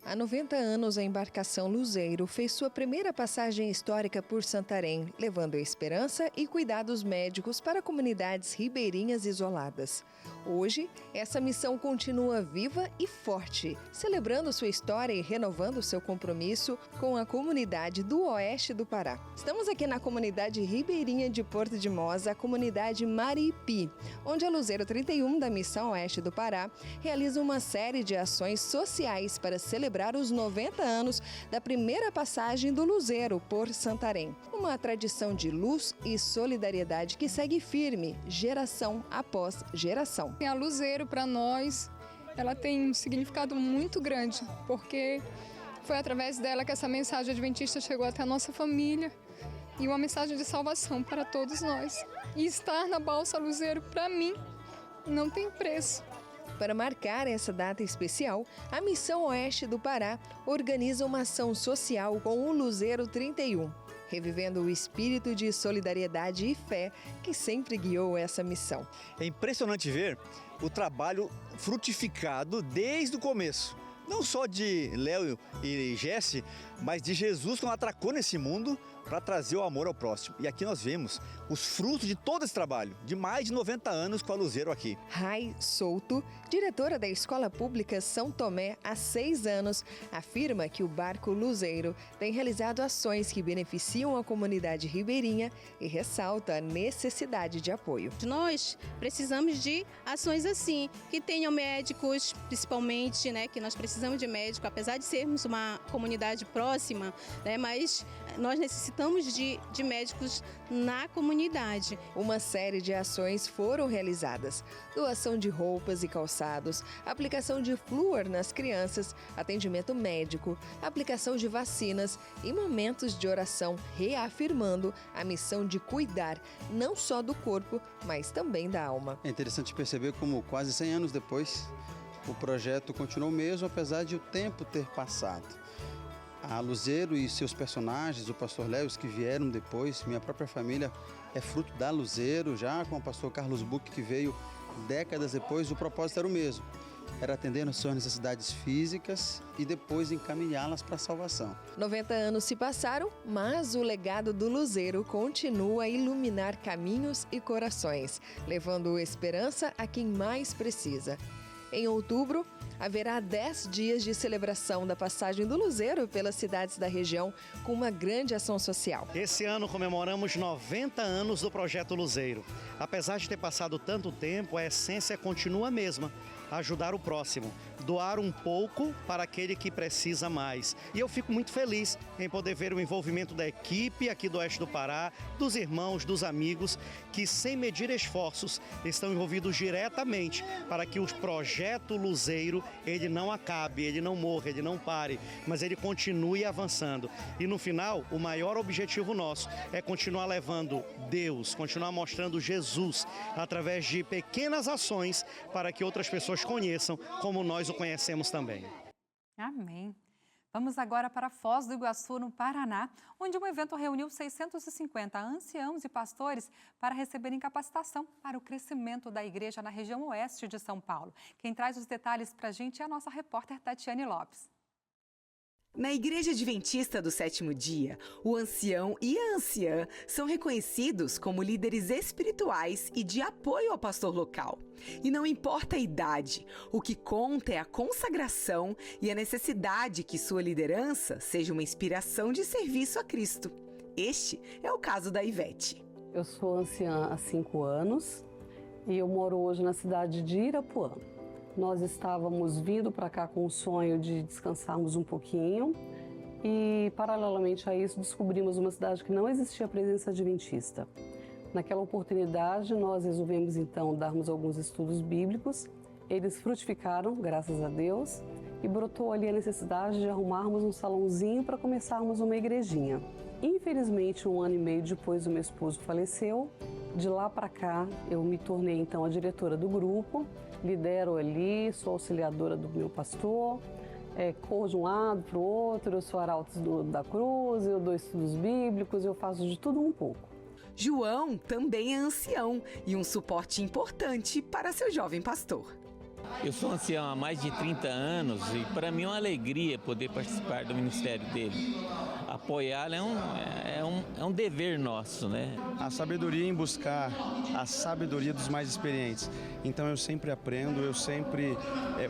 Há 90 anos, a embarcação Luzeiro fez sua primeira passagem histórica por Santarém, levando esperança e cuidados médicos para comunidades ribeirinhas isoladas. Hoje, essa missão continua viva e forte, celebrando sua história e renovando seu compromisso com a comunidade do oeste do Pará. Estamos aqui na comunidade ribeirinha de Porto de Moza, a comunidade Maripi, onde a Luzeiro 31 da Missão Oeste do Pará realiza uma série de ações sociais para celebrar os 90 anos da primeira passagem do Luzeiro por Santarém. Uma tradição de luz e solidariedade que segue firme, geração após geração. A Luzeiro, para nós, ela tem um significado muito grande, porque foi através dela que essa mensagem adventista chegou até a nossa família e uma mensagem de salvação para todos nós. E estar na Balsa Luzeiro, para mim, não tem preço. Para marcar essa data especial, a Missão Oeste do Pará organiza uma ação social com o Luzeiro 31, revivendo o espírito de solidariedade e fé que sempre guiou essa missão. É impressionante ver o trabalho frutificado desde o começo. não só de Léo e Jesse, mas de Jesus quando atracou nesse mundo para trazer o amor ao próximo. E aqui nós vemos os frutos de todo esse trabalho, de mais de 90 anos com a Luzeiro aqui. Rai Souto, diretora da Escola Pública São Tomé há 6 anos, afirma que o Barco Luzeiro tem realizado ações que beneficiam a comunidade ribeirinha e ressalta a necessidade de apoio. Nós precisamos de ações assim, que tenham médicos, principalmente, né, que nós precisamos de médico, apesar de sermos uma comunidade próxima, né, mas nós necessitamos de médicos na comunidade. Uma série de ações foram realizadas: doação de roupas e calçados, aplicação de flúor nas crianças, atendimento médico, aplicação de vacinas e momentos de oração, reafirmando a missão de cuidar não só do corpo, mas também da alma. É interessante perceber como quase 100 anos depois o projeto continuou o mesmo, apesar de o tempo ter passado. A Luzeiro e seus personagens, o pastor Léo, os que vieram depois, minha própria família é fruto da Luzeiro, já com o pastor Carlos Buck, que veio décadas depois. O propósito era o mesmo, era atender às suas necessidades físicas e depois encaminhá-las para a salvação. 90 anos se passaram, mas o legado do Luzeiro continua a iluminar caminhos e corações, levando esperança a quem mais precisa. Em outubro, haverá 10 dias de celebração da passagem do Luzeiro pelas cidades da região, com uma grande ação social. Esse ano comemoramos 90 anos do Projeto Luzeiro. Apesar de ter passado tanto tempo, a essência continua a mesma: ajudar o próximo, doar um pouco para aquele que precisa mais. E eu fico muito feliz em poder ver o envolvimento da equipe aqui do Oeste do Pará, dos irmãos, dos amigos, que sem medir esforços estão envolvidos diretamente para que o Projeto Luzeiro ele não acabe, ele não morra, ele não pare, mas ele continue avançando. E no final, o maior objetivo nosso é continuar levando Deus, continuar mostrando Jesus através de pequenas ações para que outras pessoas conheçam como nós o conhecemos também. Amém. Vamos agora para Foz do Iguaçu, no Paraná, onde um evento reuniu 650 anciãos e pastores para receberem capacitação para o crescimento da igreja na região oeste de São Paulo. Quem traz os detalhes para a gente é a nossa repórter Tatiane Lopes. Na Igreja Adventista do Sétimo Dia, o ancião e a anciã são reconhecidos como líderes espirituais e de apoio ao pastor local. E não importa a idade, o que conta é a consagração e a necessidade que sua liderança seja uma inspiração de serviço a Cristo. Este é o caso da Ivete. Eu sou anciã há 5 anos e eu moro hoje na cidade de Irapuã. Nós estávamos vindo para cá com o sonho de descansarmos um pouquinho e, paralelamente a isso, descobrimos uma cidade que não existia presença adventista. Naquela oportunidade, nós resolvemos, então, darmos alguns estudos bíblicos. Eles frutificaram, graças a Deus, e brotou ali a necessidade de arrumarmos um salãozinho para começarmos uma igrejinha. Infelizmente, 1 ano e meio depois, o meu esposo faleceu. De lá para cá, eu me tornei, então, a diretora do grupo. Lidero ali, sou auxiliadora do meu pastor, corro de um lado para o outro, eu sou arauto da cruz, eu dou estudos bíblicos, eu faço de tudo um pouco. João também é ancião e um suporte importante para seu jovem pastor. Eu sou ancião há mais de 30 anos e para mim é uma alegria poder participar do ministério dele. Apoiá-lo é um dever nosso, né? A sabedoria em buscar a sabedoria dos mais experientes. Então eu sempre aprendo, eu sempre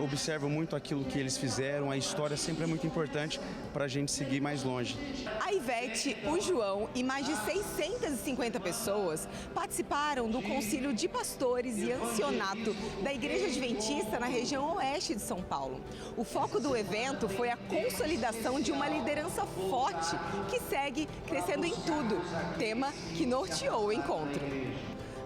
observo muito aquilo que eles fizeram, a história sempre é muito importante para a gente seguir mais longe. A Ivete, o João e mais de 650 pessoas participaram do Concílio de Pastores e Ancianato da Igreja Adventista na região oeste de São Paulo. O foco do evento foi a consolidação de uma liderança forte que segue crescendo em tudo, tema que norteou o encontro.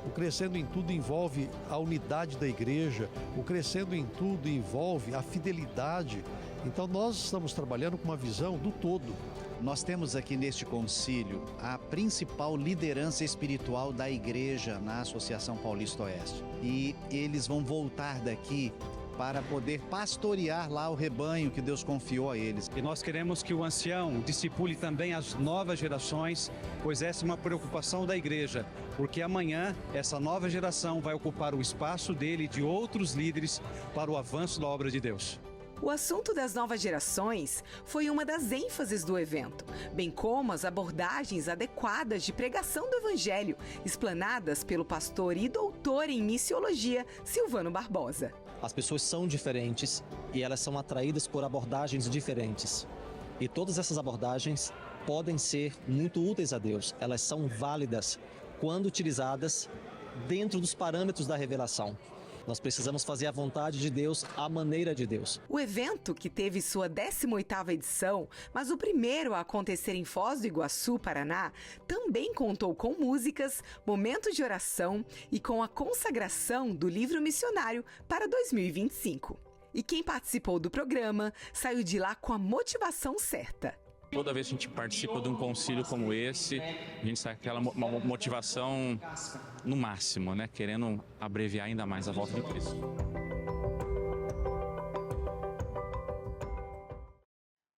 O Crescendo em Tudo envolve a unidade da igreja, o Crescendo em Tudo envolve a fidelidade. Então nós estamos trabalhando com uma visão do todo. Nós temos aqui neste concílio a principal liderança espiritual da igreja na Associação Paulista Oeste. E eles vão voltar daqui para poder pastorear lá o rebanho que Deus confiou a eles. E nós queremos que o ancião discipule também as novas gerações, pois essa é uma preocupação da igreja, porque amanhã essa nova geração vai ocupar o espaço dele e de outros líderes para o avanço da obra de Deus. O assunto das novas gerações foi uma das ênfases do evento, bem como as abordagens adequadas de pregação do Evangelho, explanadas pelo pastor e doutor em missiologia, Silvano Barbosa. As pessoas são diferentes e elas são atraídas por abordagens diferentes. E todas essas abordagens podem ser muito úteis a Deus. Elas são válidas quando utilizadas dentro dos parâmetros da revelação. Nós precisamos fazer a vontade de Deus, à maneira de Deus. O evento, que teve sua 18ª edição, mas o primeiro a acontecer em Foz do Iguaçu, Paraná, também contou com músicas, momentos de oração e com a consagração do livro missionário para 2025. E quem participou do programa saiu de lá com a motivação certa. Toda vez que a gente participa de um concílio como esse, a gente sai com aquela motivação no máximo, né? Querendo abreviar ainda mais a volta de Cristo.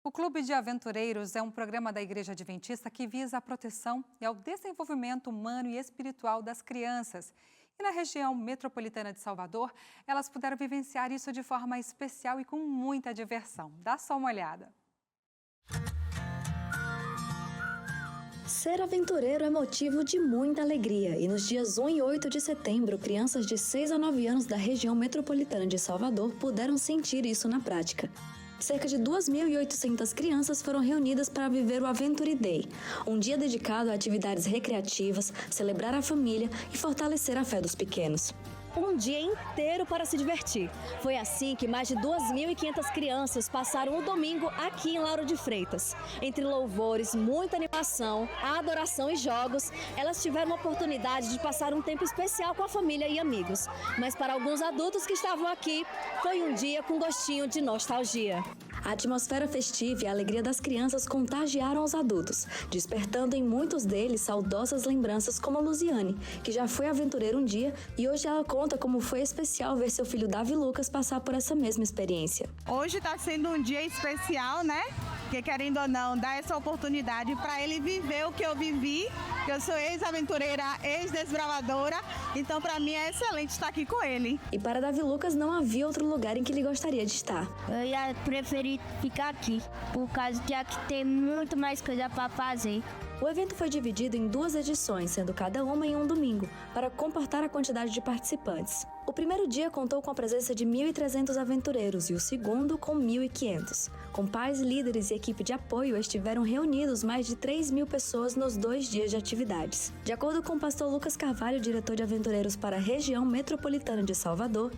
O Clube de Aventureiros é um programa da Igreja Adventista que visa a proteção e ao desenvolvimento humano e espiritual das crianças. E na região metropolitana de Salvador, elas puderam vivenciar isso de forma especial e com muita diversão. Dá só uma olhada. Ser aventureiro é motivo de muita alegria e nos dias 1 e 8 de setembro, crianças de 6 a 9 anos da região metropolitana de Salvador puderam sentir isso na prática. Cerca de 2.800 crianças foram reunidas para viver o Aventure Day, um dia dedicado a atividades recreativas, celebrar a família e fortalecer a fé dos pequenos. Um dia inteiro para se divertir. Foi assim que mais de 2.500 crianças passaram o domingo aqui em Lauro de Freitas. Entre louvores, muita animação, adoração e jogos, elas tiveram a oportunidade de passar um tempo especial com a família e amigos. Mas para alguns adultos que estavam aqui, foi um dia com gostinho de nostalgia. A atmosfera festiva e a alegria das crianças contagiaram os adultos, despertando em muitos deles saudosas lembranças como a Luziane, que já foi aventureira um dia e hoje ela conta como foi especial ver seu filho Davi Lucas passar por essa mesma experiência. Hoje está sendo um dia especial, né? Porque querendo ou não, dá essa oportunidade para ele viver o que eu vivi. Eu sou ex-aventureira, ex-desbravadora, então para mim é excelente estar aqui com ele. E para Davi Lucas não havia outro lugar em que ele gostaria de estar. Eu ia preferir ficar aqui, por causa que aqui tem muito mais coisa para fazer. O evento foi dividido em 2 edições, sendo cada uma em um domingo, para comportar a quantidade de participantes. O primeiro dia contou com a presença de 1.300 aventureiros e o segundo com 1.500. Com pais, líderes e equipe de apoio, estiveram reunidos mais de 3.000 pessoas nos 2 dias de atividades. De acordo com o pastor Lucas Carvalho, diretor de aventureiros para a região metropolitana de Salvador,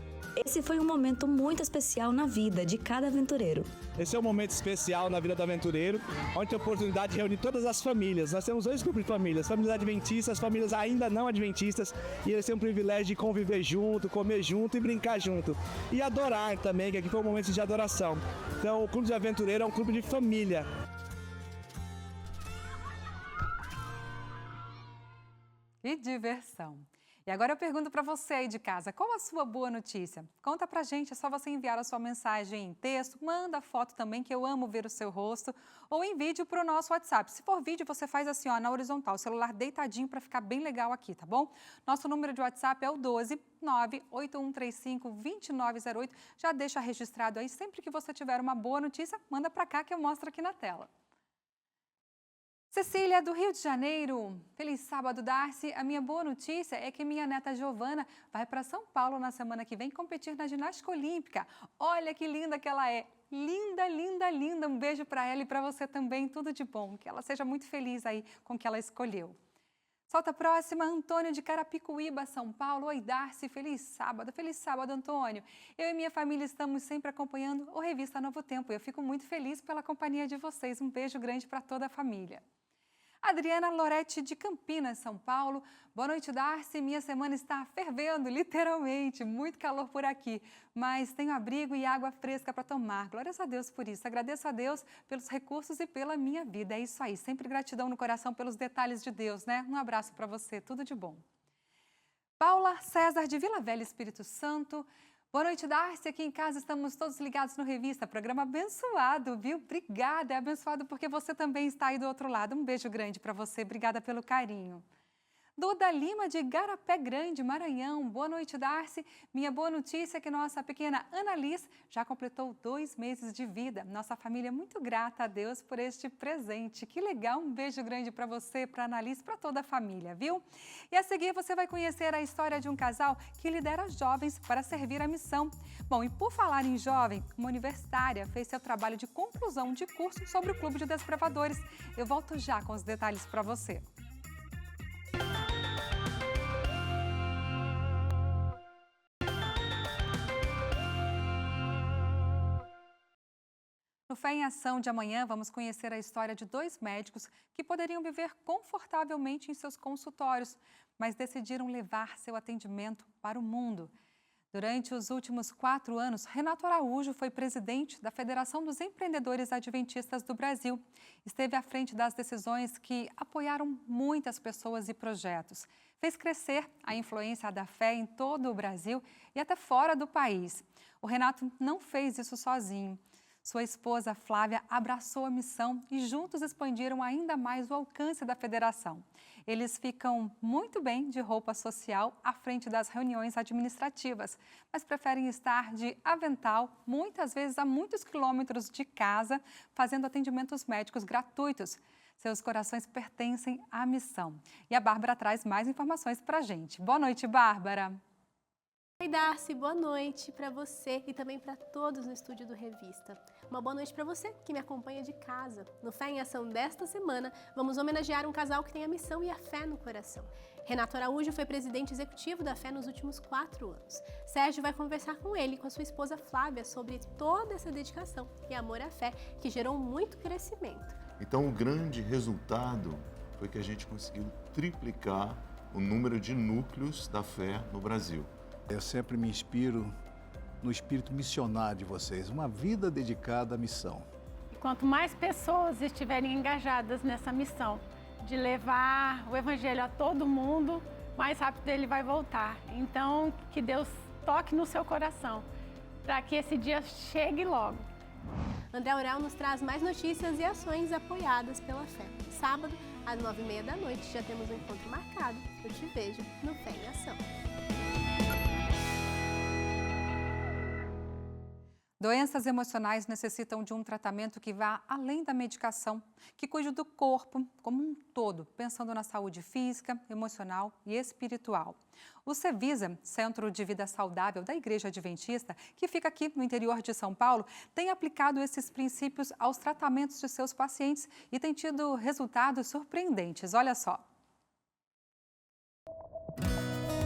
esse foi um momento muito especial na vida de cada aventureiro. Esse é um momento especial na vida do aventureiro, onde tem a oportunidade de reunir todas as famílias. Nós temos 2 grupos de famílias adventistas, famílias ainda não adventistas, e eles têm o privilégio de conviver junto, comer junto e brincar junto. E adorar também, que aqui foi um momento de adoração. Então o Clube de Aventureiro é um clube de família. Que diversão! E agora eu pergunto para você aí de casa, qual a sua boa notícia? Conta pra gente, é só você enviar a sua mensagem em texto, manda foto também, que eu amo ver o seu rosto, ou em vídeo para o nosso WhatsApp. Se for vídeo, você faz assim, ó, na horizontal, o celular deitadinho para ficar bem legal aqui, tá bom? Nosso número de WhatsApp é o 12 98135 2908. Já deixa registrado aí, sempre que você tiver uma boa notícia, manda para cá que eu mostro aqui na tela. Cecília, do Rio de Janeiro. Feliz sábado, Darcy. A minha boa notícia é que minha neta Giovana vai para São Paulo na semana que vem competir na ginástica olímpica. Olha que linda que ela é. Linda, linda, linda. Um beijo para ela e para você também. Tudo de bom. Que ela seja muito feliz aí com o que ela escolheu. Solta a próxima, Antônio de Carapicuíba, São Paulo. Oi, Darcy, feliz sábado, Antônio. Eu e minha família estamos sempre acompanhando o Revista Novo Tempo. Eu fico muito feliz pela companhia de vocês. Um beijo grande para toda a família. Adriana Lorete de Campinas, São Paulo. Boa noite, Darcy. Minha semana está fervendo, literalmente. Muito calor por aqui, mas tenho abrigo e água fresca para tomar. Glórias a Deus por isso. Agradeço a Deus pelos recursos e pela minha vida. É isso aí. Sempre gratidão no coração pelos detalhes de Deus, né? Um abraço para você. Tudo de bom. Paula César de Vila Velha, Espírito Santo. Boa noite, Darcy. Aqui em casa estamos todos ligados no Revista. Programa abençoado, viu? Obrigada. É abençoado porque você também está aí do outro lado. Um beijo grande para você. Obrigada pelo carinho. Duda Lima, de Igarapé Grande, Maranhão. Boa noite, Darcy. Minha boa notícia é que nossa pequena Annalise já completou 2 meses de vida. Nossa família é muito grata a Deus por este presente. Que legal, um beijo grande para você, para a Annalise, para toda a família, viu? E a seguir você vai conhecer a história de um casal que lidera jovens para servir a missão. Bom, e por falar em jovem, uma universitária fez seu trabalho de conclusão de curso sobre o Clube de Desbravadores. Eu volto já com os detalhes para você. No Fé em Ação de amanhã, vamos conhecer a história de 2 médicos que poderiam viver confortavelmente em seus consultórios, mas decidiram levar seu atendimento para o mundo. Durante os últimos 4 anos, Renato Araújo foi presidente da Federação dos Empreendedores Adventistas do Brasil. Esteve à frente das decisões que apoiaram muitas pessoas e projetos. Fez crescer a influência da fé em todo o Brasil e até fora do país. O Renato não fez isso sozinho. Sua esposa, Flávia, abraçou a missão e juntos expandiram ainda mais o alcance da federação. Eles ficam muito bem de roupa social à frente das reuniões administrativas, mas preferem estar de avental, muitas vezes a muitos quilômetros de casa, fazendo atendimentos médicos gratuitos. Seus corações pertencem à missão. E a Bárbara traz mais informações para a gente. Boa noite, Bárbara. Oi, Darcy, boa noite para você e também para todos no estúdio do Revista. Uma boa noite para você que me acompanha de casa. No Fé em Ação desta semana, vamos homenagear um casal que tem a missão e a fé no coração. Renato Araújo foi presidente executivo da fé nos últimos 4 anos. Sérgio vai conversar com ele e com a sua esposa Flávia sobre toda essa dedicação e amor à fé que gerou muito crescimento. Então, o grande resultado foi que a gente conseguiu triplicar o número de núcleos da fé no Brasil. Eu sempre me inspiro no espírito missionário de vocês, uma vida dedicada à missão. Quanto mais pessoas estiverem engajadas nessa missão de levar o evangelho a todo mundo, mais rápido ele vai voltar. Então, que Deus toque no seu coração, para que esse dia chegue logo. André Aural nos traz mais notícias e ações apoiadas pela fé. Sábado, às 9h30 da noite, já temos um encontro marcado. Eu te vejo no Fé em Ação. Doenças emocionais necessitam de um tratamento que vá além da medicação, que cuide do corpo como um todo, pensando na saúde física, emocional e espiritual. O Cevisa, Centro de Vida Saudável da Igreja Adventista, que fica aqui no interior de São Paulo, tem aplicado esses princípios aos tratamentos de seus pacientes e tem tido resultados surpreendentes. Olha só.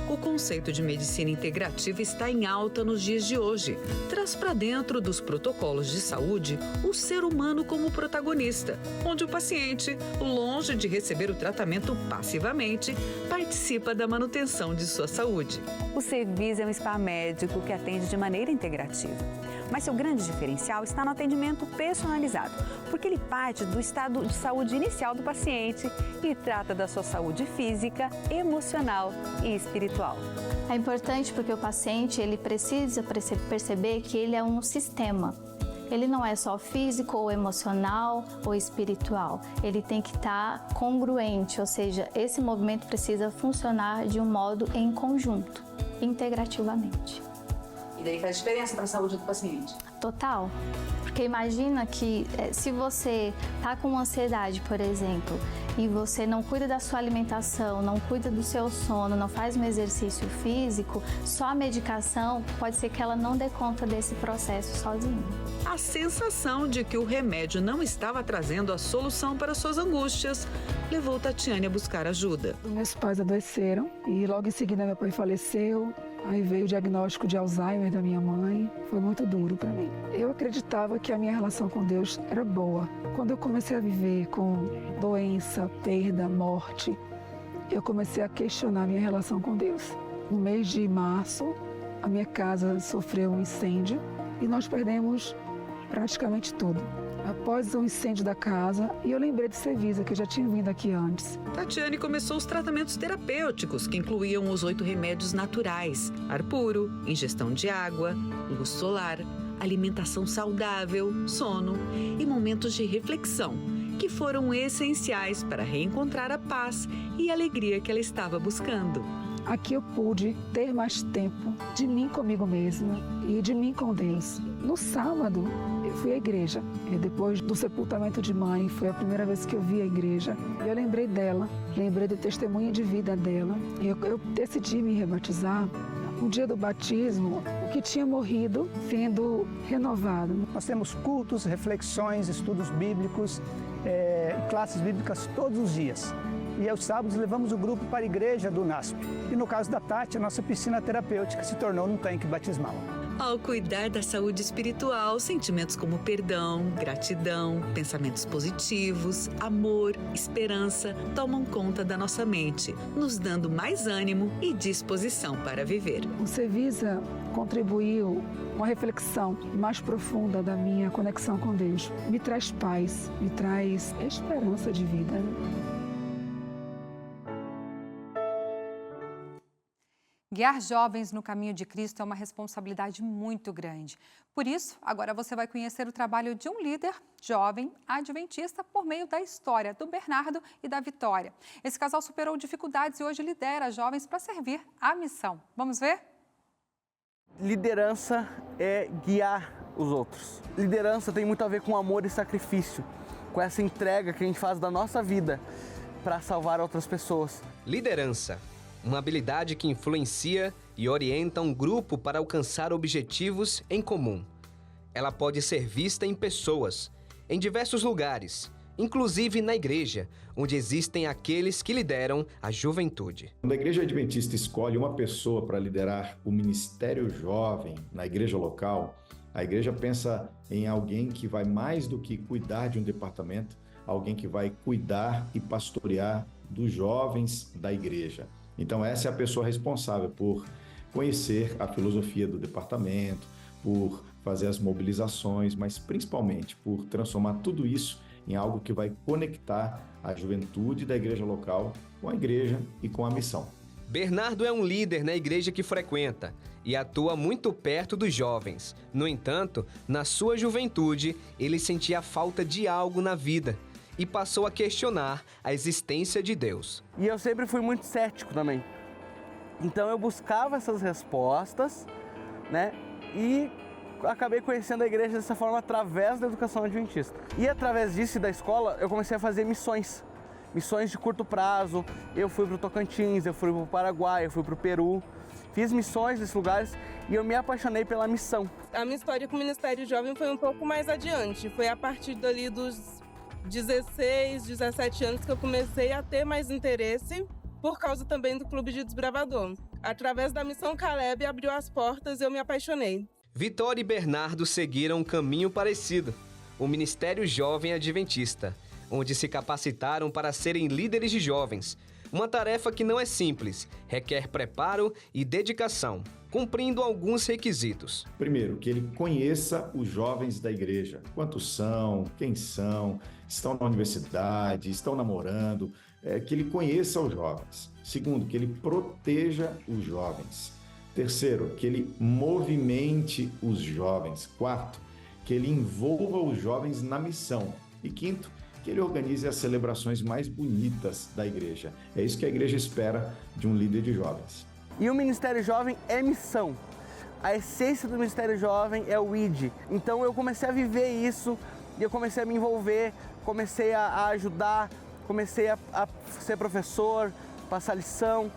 O conceito de medicina integrativa está em alta nos dias de hoje. Traz para dentro dos protocolos de saúde o ser humano como protagonista, onde o paciente, longe de receber o tratamento passivamente, participa da manutenção de sua saúde. O Cevisa é um spa médico que atende de maneira integrativa. Mas seu grande diferencial está no atendimento personalizado, porque ele parte do estado de saúde inicial do paciente e trata da sua saúde física, emocional e espiritual. É importante porque o paciente ele precisa perceber que ele é um sistema. Ele não é só físico ou emocional ou espiritual. Ele tem que estar congruente, ou seja, esse movimento precisa funcionar de um modo em conjunto, integrativamente. E daí faz diferença para a saúde do paciente? Total. Porque imagina que se você está com ansiedade, por exemplo, e você não cuida da sua alimentação, não cuida do seu sono, não faz um exercício físico, só a medicação pode ser que ela não dê conta desse processo sozinha. A sensação de que o remédio não estava trazendo a solução para suas angústias levou Tatiane a buscar ajuda. Meus pais adoeceram e logo em seguida meu pai faleceu. Aí veio o diagnóstico de Alzheimer da minha mãe, foi muito duro para mim. Eu acreditava que a minha relação com Deus era boa. Quando eu comecei a viver com doença, perda, morte, eu comecei a questionar a minha relação com Deus. No mês de março, a minha casa sofreu um incêndio e nós perdemos praticamente tudo. Após o incêndio da casa, e eu lembrei de Cevisa, que eu já tinha vindo aqui antes. Tatiane começou os tratamentos terapêuticos, que incluíam os 8 remédios naturais: ar puro, ingestão de água, luz solar, alimentação saudável, sono e momentos de reflexão, que foram essenciais para reencontrar a paz e a alegria que ela estava buscando. Aqui eu pude ter mais tempo de mim comigo mesma e de mim com Deus. No sábado, eu fui à igreja. E depois do sepultamento de mãe, foi a primeira vez que eu vi a igreja. E eu lembrei dela, lembrei do testemunho de vida dela. E eu decidi me rebatizar no dia do batismo, o que tinha morrido sendo renovado. Nós temos cultos, reflexões, estudos bíblicos, classes bíblicas todos os dias. E aos sábados levamos o grupo para a igreja do NASP. E no caso da Tati, a nossa piscina terapêutica se tornou num tanque batismal. Ao cuidar da saúde espiritual, sentimentos como perdão, gratidão, pensamentos positivos, amor, esperança tomam conta da nossa mente, nos dando mais ânimo e disposição para viver. O Cevisa contribuiu com a reflexão mais profunda da minha conexão com Deus. Me traz paz, me traz esperança de vida. Guiar jovens no caminho de Cristo é uma responsabilidade muito grande. Por isso, agora você vai conhecer o trabalho de um líder jovem adventista por meio da história do Bernardo e da Vitória. Esse casal superou dificuldades e hoje lidera jovens para servir a missão. Vamos ver? Liderança é guiar os outros. Liderança tem muito a ver com amor e sacrifício, com essa entrega que a gente faz da nossa vida para salvar outras pessoas. Liderança. Uma habilidade que influencia e orienta um grupo para alcançar objetivos em comum. Ela pode ser vista em pessoas, em diversos lugares, inclusive na igreja, onde existem aqueles que lideram a juventude. Quando a Igreja Adventista escolhe uma pessoa para liderar o ministério jovem na igreja local, a igreja pensa em alguém que vai mais do que cuidar de um departamento, alguém que vai cuidar e pastorear dos jovens da igreja. Então essa é a pessoa responsável por conhecer a filosofia do departamento, por fazer as mobilizações, mas principalmente por transformar tudo isso em algo que vai conectar a juventude da igreja local com a igreja e com a missão. Bernardo é um líder na igreja que frequenta e atua muito perto dos jovens. No entanto, na sua juventude, ele sentia falta de algo na vida e passou a questionar a existência de Deus. E eu sempre fui muito cético também. Então eu buscava essas respostas, né? E acabei conhecendo a igreja dessa forma através da educação adventista. E através disso e da escola, eu comecei a fazer missões. Missões de curto prazo. Eu fui para o Tocantins, eu fui para o Paraguai, eu fui para o Peru. Fiz missões nesses lugares e eu me apaixonei pela missão. A minha história com o Ministério Jovem foi um pouco mais adiante. Foi a partir dali dos 16, 17 anos que eu comecei a ter mais interesse, por causa também do Clube de Desbravador. Através da Missão Caleb abriu as portas e eu me apaixonei. Vitória e Bernardo seguiram um caminho parecido, o Ministério Jovem Adventista, onde se capacitaram para serem líderes de jovens. Uma tarefa que não é simples, requer preparo e dedicação, cumprindo alguns requisitos. Primeiro, que ele conheça os jovens da igreja. Quantos são, quem são, estão na universidade, estão namorando, que ele conheça os jovens. Segundo, que ele proteja os jovens. Terceiro, que ele movimente os jovens. Quarto, que ele envolva os jovens na missão. E quinto, que ele organize as celebrações mais bonitas da igreja. É isso que a igreja espera de um líder de jovens. E o Ministério Jovem é missão. A essência do Ministério Jovem é o ID. Então eu comecei a viver isso e eu comecei a me envolver, comecei a ajudar, comecei a ser professor, passar lição.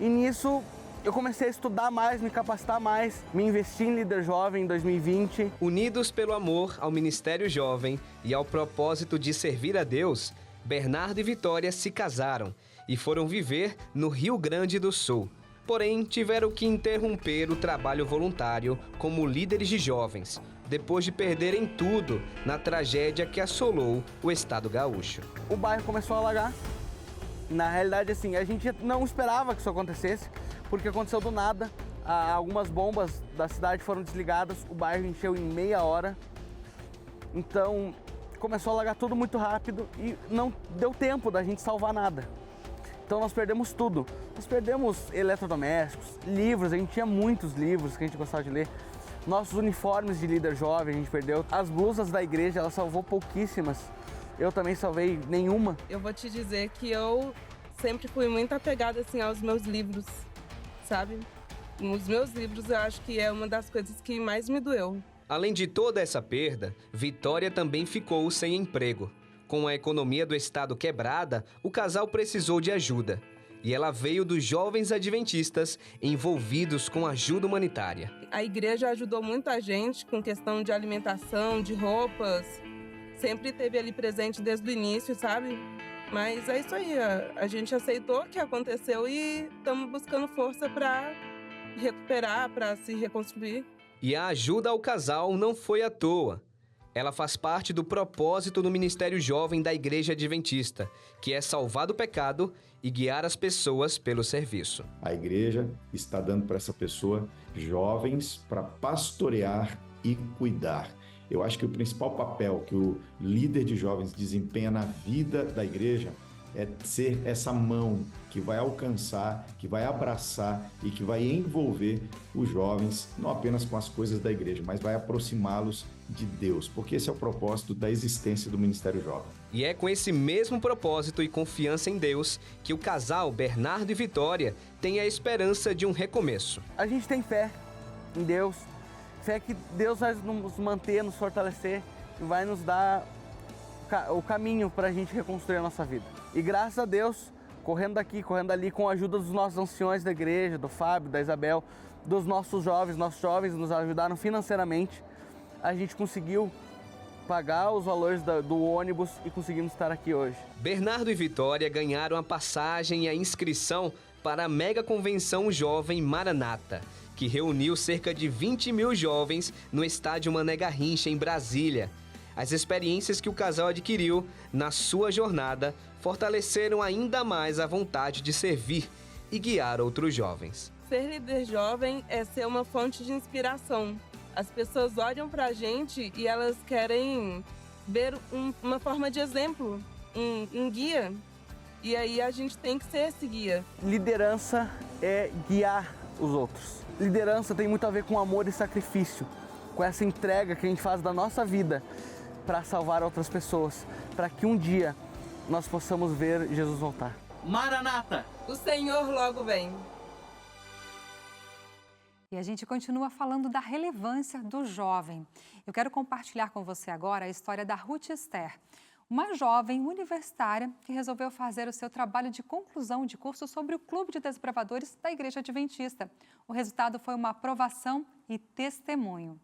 E nisso eu comecei a estudar mais, me capacitar mais, me investir em líder jovem em 2020. Unidos pelo amor ao Ministério Jovem e ao propósito de servir a Deus, Bernardo e Vitória se casaram e foram viver no Rio Grande do Sul. Porém, tiveram que interromper o trabalho voluntário como líderes de jovens, depois de perderem tudo na tragédia que assolou o estado gaúcho. O bairro começou a alagar. Na realidade, assim, a gente não esperava que isso acontecesse, porque aconteceu do nada. Algumas bombas da cidade foram desligadas, o bairro encheu em meia hora. Então, começou a alagar tudo muito rápido e não deu tempo da gente salvar nada. Então nós perdemos tudo. Nós perdemos eletrodomésticos, livros, a gente tinha muitos livros que a gente gostava de ler. Nossos uniformes de líder jovem a gente perdeu. As blusas da igreja, ela salvou pouquíssimas. Eu também salvei nenhuma. Eu vou te dizer que eu sempre fui muito apegada assim aos meus livros, sabe? Os meus livros eu acho que é uma das coisas que mais me doeu. Além de toda essa perda, Vitória também ficou sem emprego. Com a economia do estado quebrada, o casal precisou de ajuda. E ela veio dos jovens adventistas envolvidos com ajuda humanitária. A igreja ajudou muita gente com questão de alimentação, de roupas. Sempre esteve ali presente desde o início, sabe? Mas é isso aí, a gente aceitou o que aconteceu e estamos buscando força para recuperar, para se reconstruir. E a ajuda ao casal não foi à toa. Ela faz parte do propósito do Ministério Jovem da Igreja Adventista, que é salvar do pecado e guiar as pessoas pelo serviço. A igreja está dando para essa pessoa jovens para pastorear e cuidar. Eu acho que o principal papel que o líder de jovens desempenha na vida da igreja é ser essa mão que vai alcançar, que vai abraçar e que vai envolver os jovens, não apenas com as coisas da igreja, mas vai aproximá-los de Deus, porque esse é o propósito da existência do Ministério Jovem. E é com esse mesmo propósito e confiança em Deus que o casal Bernardo e Vitória tem a esperança de um recomeço. A gente tem fé em Deus, fé que Deus vai nos manter, nos fortalecer e vai nos dar o caminho para a gente reconstruir a nossa vida. E graças a Deus, correndo daqui, correndo ali, com a ajuda dos nossos anciões da igreja, do Fábio, da Isabel, dos nossos jovens nos ajudaram financeiramente, a gente conseguiu pagar os valores do ônibus e conseguimos estar aqui hoje. Bernardo e Vitória ganharam a passagem e a inscrição para a mega convenção jovem Maranata, que reuniu cerca de 20 mil jovens no estádio Mané Garrincha, em Brasília. As experiências que o casal adquiriu na sua jornada fortaleceram ainda mais a vontade de servir e guiar outros jovens. Ser líder jovem é ser uma fonte de inspiração. As pessoas olham pra gente e elas querem ver uma forma de exemplo, um guia. E aí a gente tem que ser esse guia. Liderança é guiar os outros. Liderança tem muito a ver com amor e sacrifício, com essa entrega que a gente faz da nossa vida para salvar outras pessoas, para que um dia nós possamos ver Jesus voltar. Maranata! O Senhor logo vem. E a gente continua falando da relevância do jovem. Eu quero compartilhar com você agora a história da Ruth Esther, uma jovem universitária que resolveu fazer o seu trabalho de conclusão de curso sobre o Clube de Desbravadores da Igreja Adventista. O resultado foi uma aprovação e testemunho.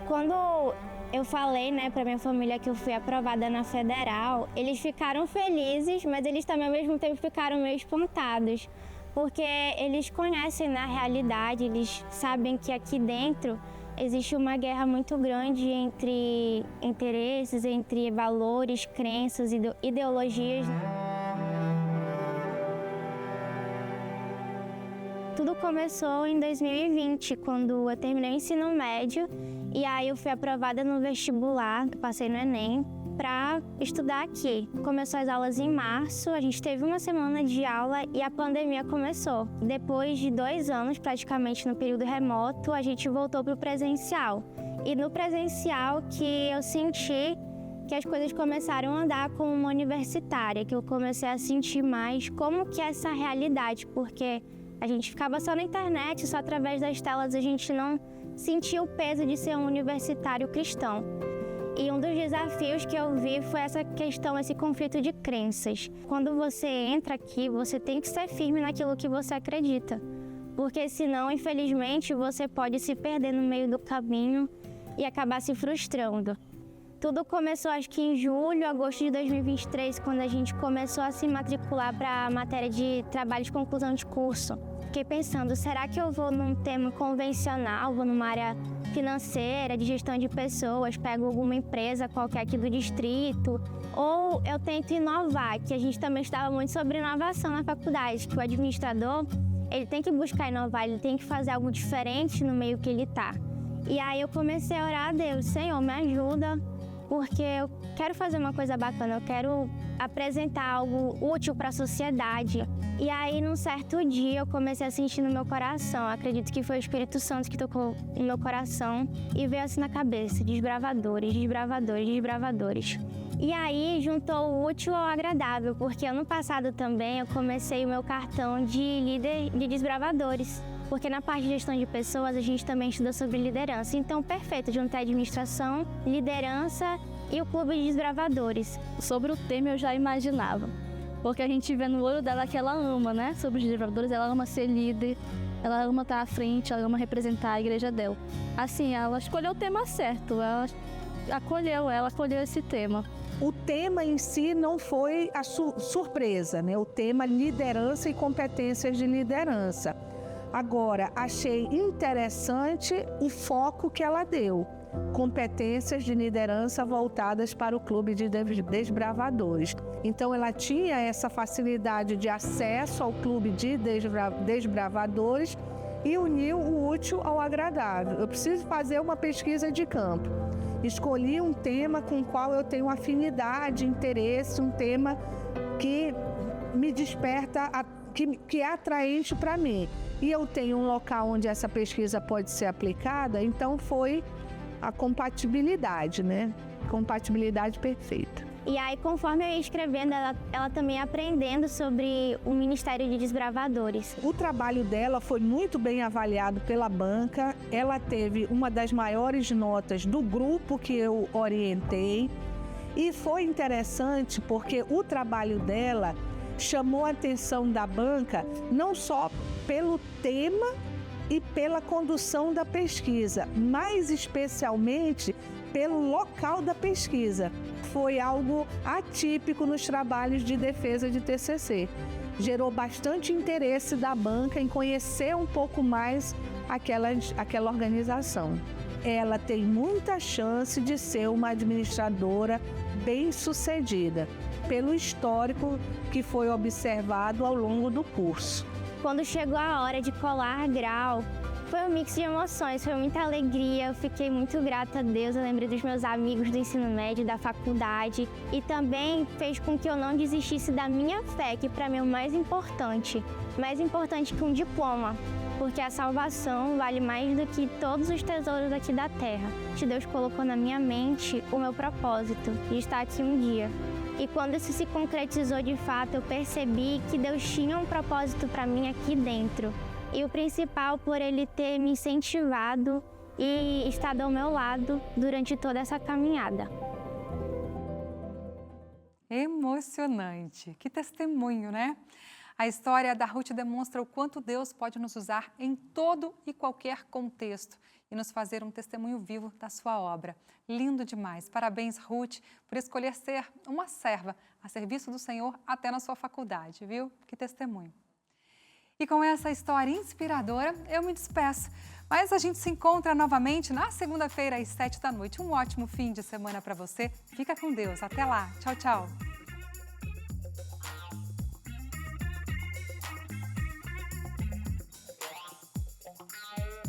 Quando eu falei, para minha família que eu fui aprovada na Federal, eles ficaram felizes, mas eles também ao mesmo tempo ficaram meio espantados, porque eles conhecem a realidade, eles sabem que aqui dentro existe uma guerra muito grande entre interesses, entre valores, crenças, ideologias. Tudo começou em 2020, quando eu terminei o ensino médio e aí eu fui aprovada no vestibular, passei no Enem, para estudar aqui. Começou as aulas em março, a gente teve uma semana de aula e a pandemia começou. Depois de 2 anos, praticamente no período remoto, a gente voltou para o presencial. E no presencial que eu senti que as coisas começaram a andar como uma universitária, que eu comecei a sentir mais como que é essa realidade, porque a gente ficava só na internet, só através das telas, a gente não sentia o peso de ser um universitário cristão. E um dos desafios que eu vi foi essa questão, esse conflito de crenças. Quando você entra aqui, você tem que ser firme naquilo que você acredita, porque senão, infelizmente, você pode se perder no meio do caminho e acabar se frustrando. Tudo começou, acho que em julho, agosto de 2023, quando a gente começou a se matricular para a matéria de trabalho de conclusão de curso. Fiquei pensando, será que eu vou num tema convencional, vou numa área financeira, de gestão de pessoas, pego alguma empresa qualquer aqui do distrito, ou eu tento inovar, que a gente também estudava muito sobre inovação na faculdade, que o administrador, ele tem que buscar inovar, ele tem que fazer algo diferente no meio que ele está. E aí eu comecei a orar a Deus, Senhor, me ajuda porque eu quero fazer uma coisa bacana, eu quero apresentar algo útil para a sociedade. E aí, num certo dia, eu comecei a sentir no meu coração, acredito que foi o Espírito Santo que tocou no meu coração e veio assim na cabeça, desbravadores, desbravadores, desbravadores. E aí, juntou o útil ao agradável, porque ano passado também eu comecei o meu cartão de líder de desbravadores. Porque na parte de gestão de pessoas a gente também estuda sobre liderança. Então, perfeito, juntei administração, liderança e o clube de desbravadores. Sobre o tema eu já imaginava, porque a gente vê no olho dela que ela ama, né? Sobre os desbravadores, ela ama ser líder, ela ama estar à frente, ela ama representar a igreja dela. Assim, ela escolheu o tema certo, ela acolheu esse tema. O tema em si não foi a surpresa, né? O tema liderança e competências de liderança. Agora, achei interessante o foco que ela deu. Competências de liderança voltadas para o clube de desbravadores. Então, ela tinha essa facilidade de acesso ao clube de desbravadores e uniu o útil ao agradável. Eu preciso fazer uma pesquisa de campo. Escolhi um tema com o qual eu tenho afinidade, interesse, um tema que me desperta, que é atraente para mim. E eu tenho um local onde essa pesquisa pode ser aplicada, então foi a compatibilidade, né? Compatibilidade perfeita. E aí, conforme eu ia escrevendo, ela também aprendendo sobre o Ministério de Desbravadores. O trabalho dela foi muito bem avaliado pela banca. Ela teve uma das maiores notas do grupo que eu orientei. E foi interessante porque o trabalho dela chamou a atenção da banca não só pelo tema e pela condução da pesquisa, mas especialmente pelo local da pesquisa. Foi algo atípico nos trabalhos de defesa de TCC. Gerou bastante interesse da banca em conhecer um pouco mais aquela organização. Ela tem muita chance de ser uma administradora bem-sucedida, pelo histórico que foi observado ao longo do curso. Quando chegou a hora de colar grau, foi um mix de emoções, foi muita alegria, eu fiquei muito grata a Deus, eu lembrei dos meus amigos do ensino médio, da faculdade, e também fez com que eu não desistisse da minha fé, que para mim é o mais importante que um diploma, porque a salvação vale mais do que todos os tesouros aqui da terra. Deus colocou na minha mente o meu propósito de estar aqui um dia. E quando isso se concretizou de fato, eu percebi que Deus tinha um propósito para mim aqui dentro. E o principal, por Ele ter me incentivado e estado ao meu lado durante toda essa caminhada. Emocionante. Que testemunho, né? A história da Ruth demonstra o quanto Deus pode nos usar em todo e qualquer contexto e nos fazer um testemunho vivo da sua obra. Lindo demais. Parabéns, Ruth, por escolher ser uma serva a serviço do Senhor até na sua faculdade, viu? Que testemunho. E com essa história inspiradora, eu me despeço. Mas a gente se encontra novamente na segunda-feira às 7 da noite. Um ótimo fim de semana para você. Fica com Deus. Até lá. Tchau, tchau.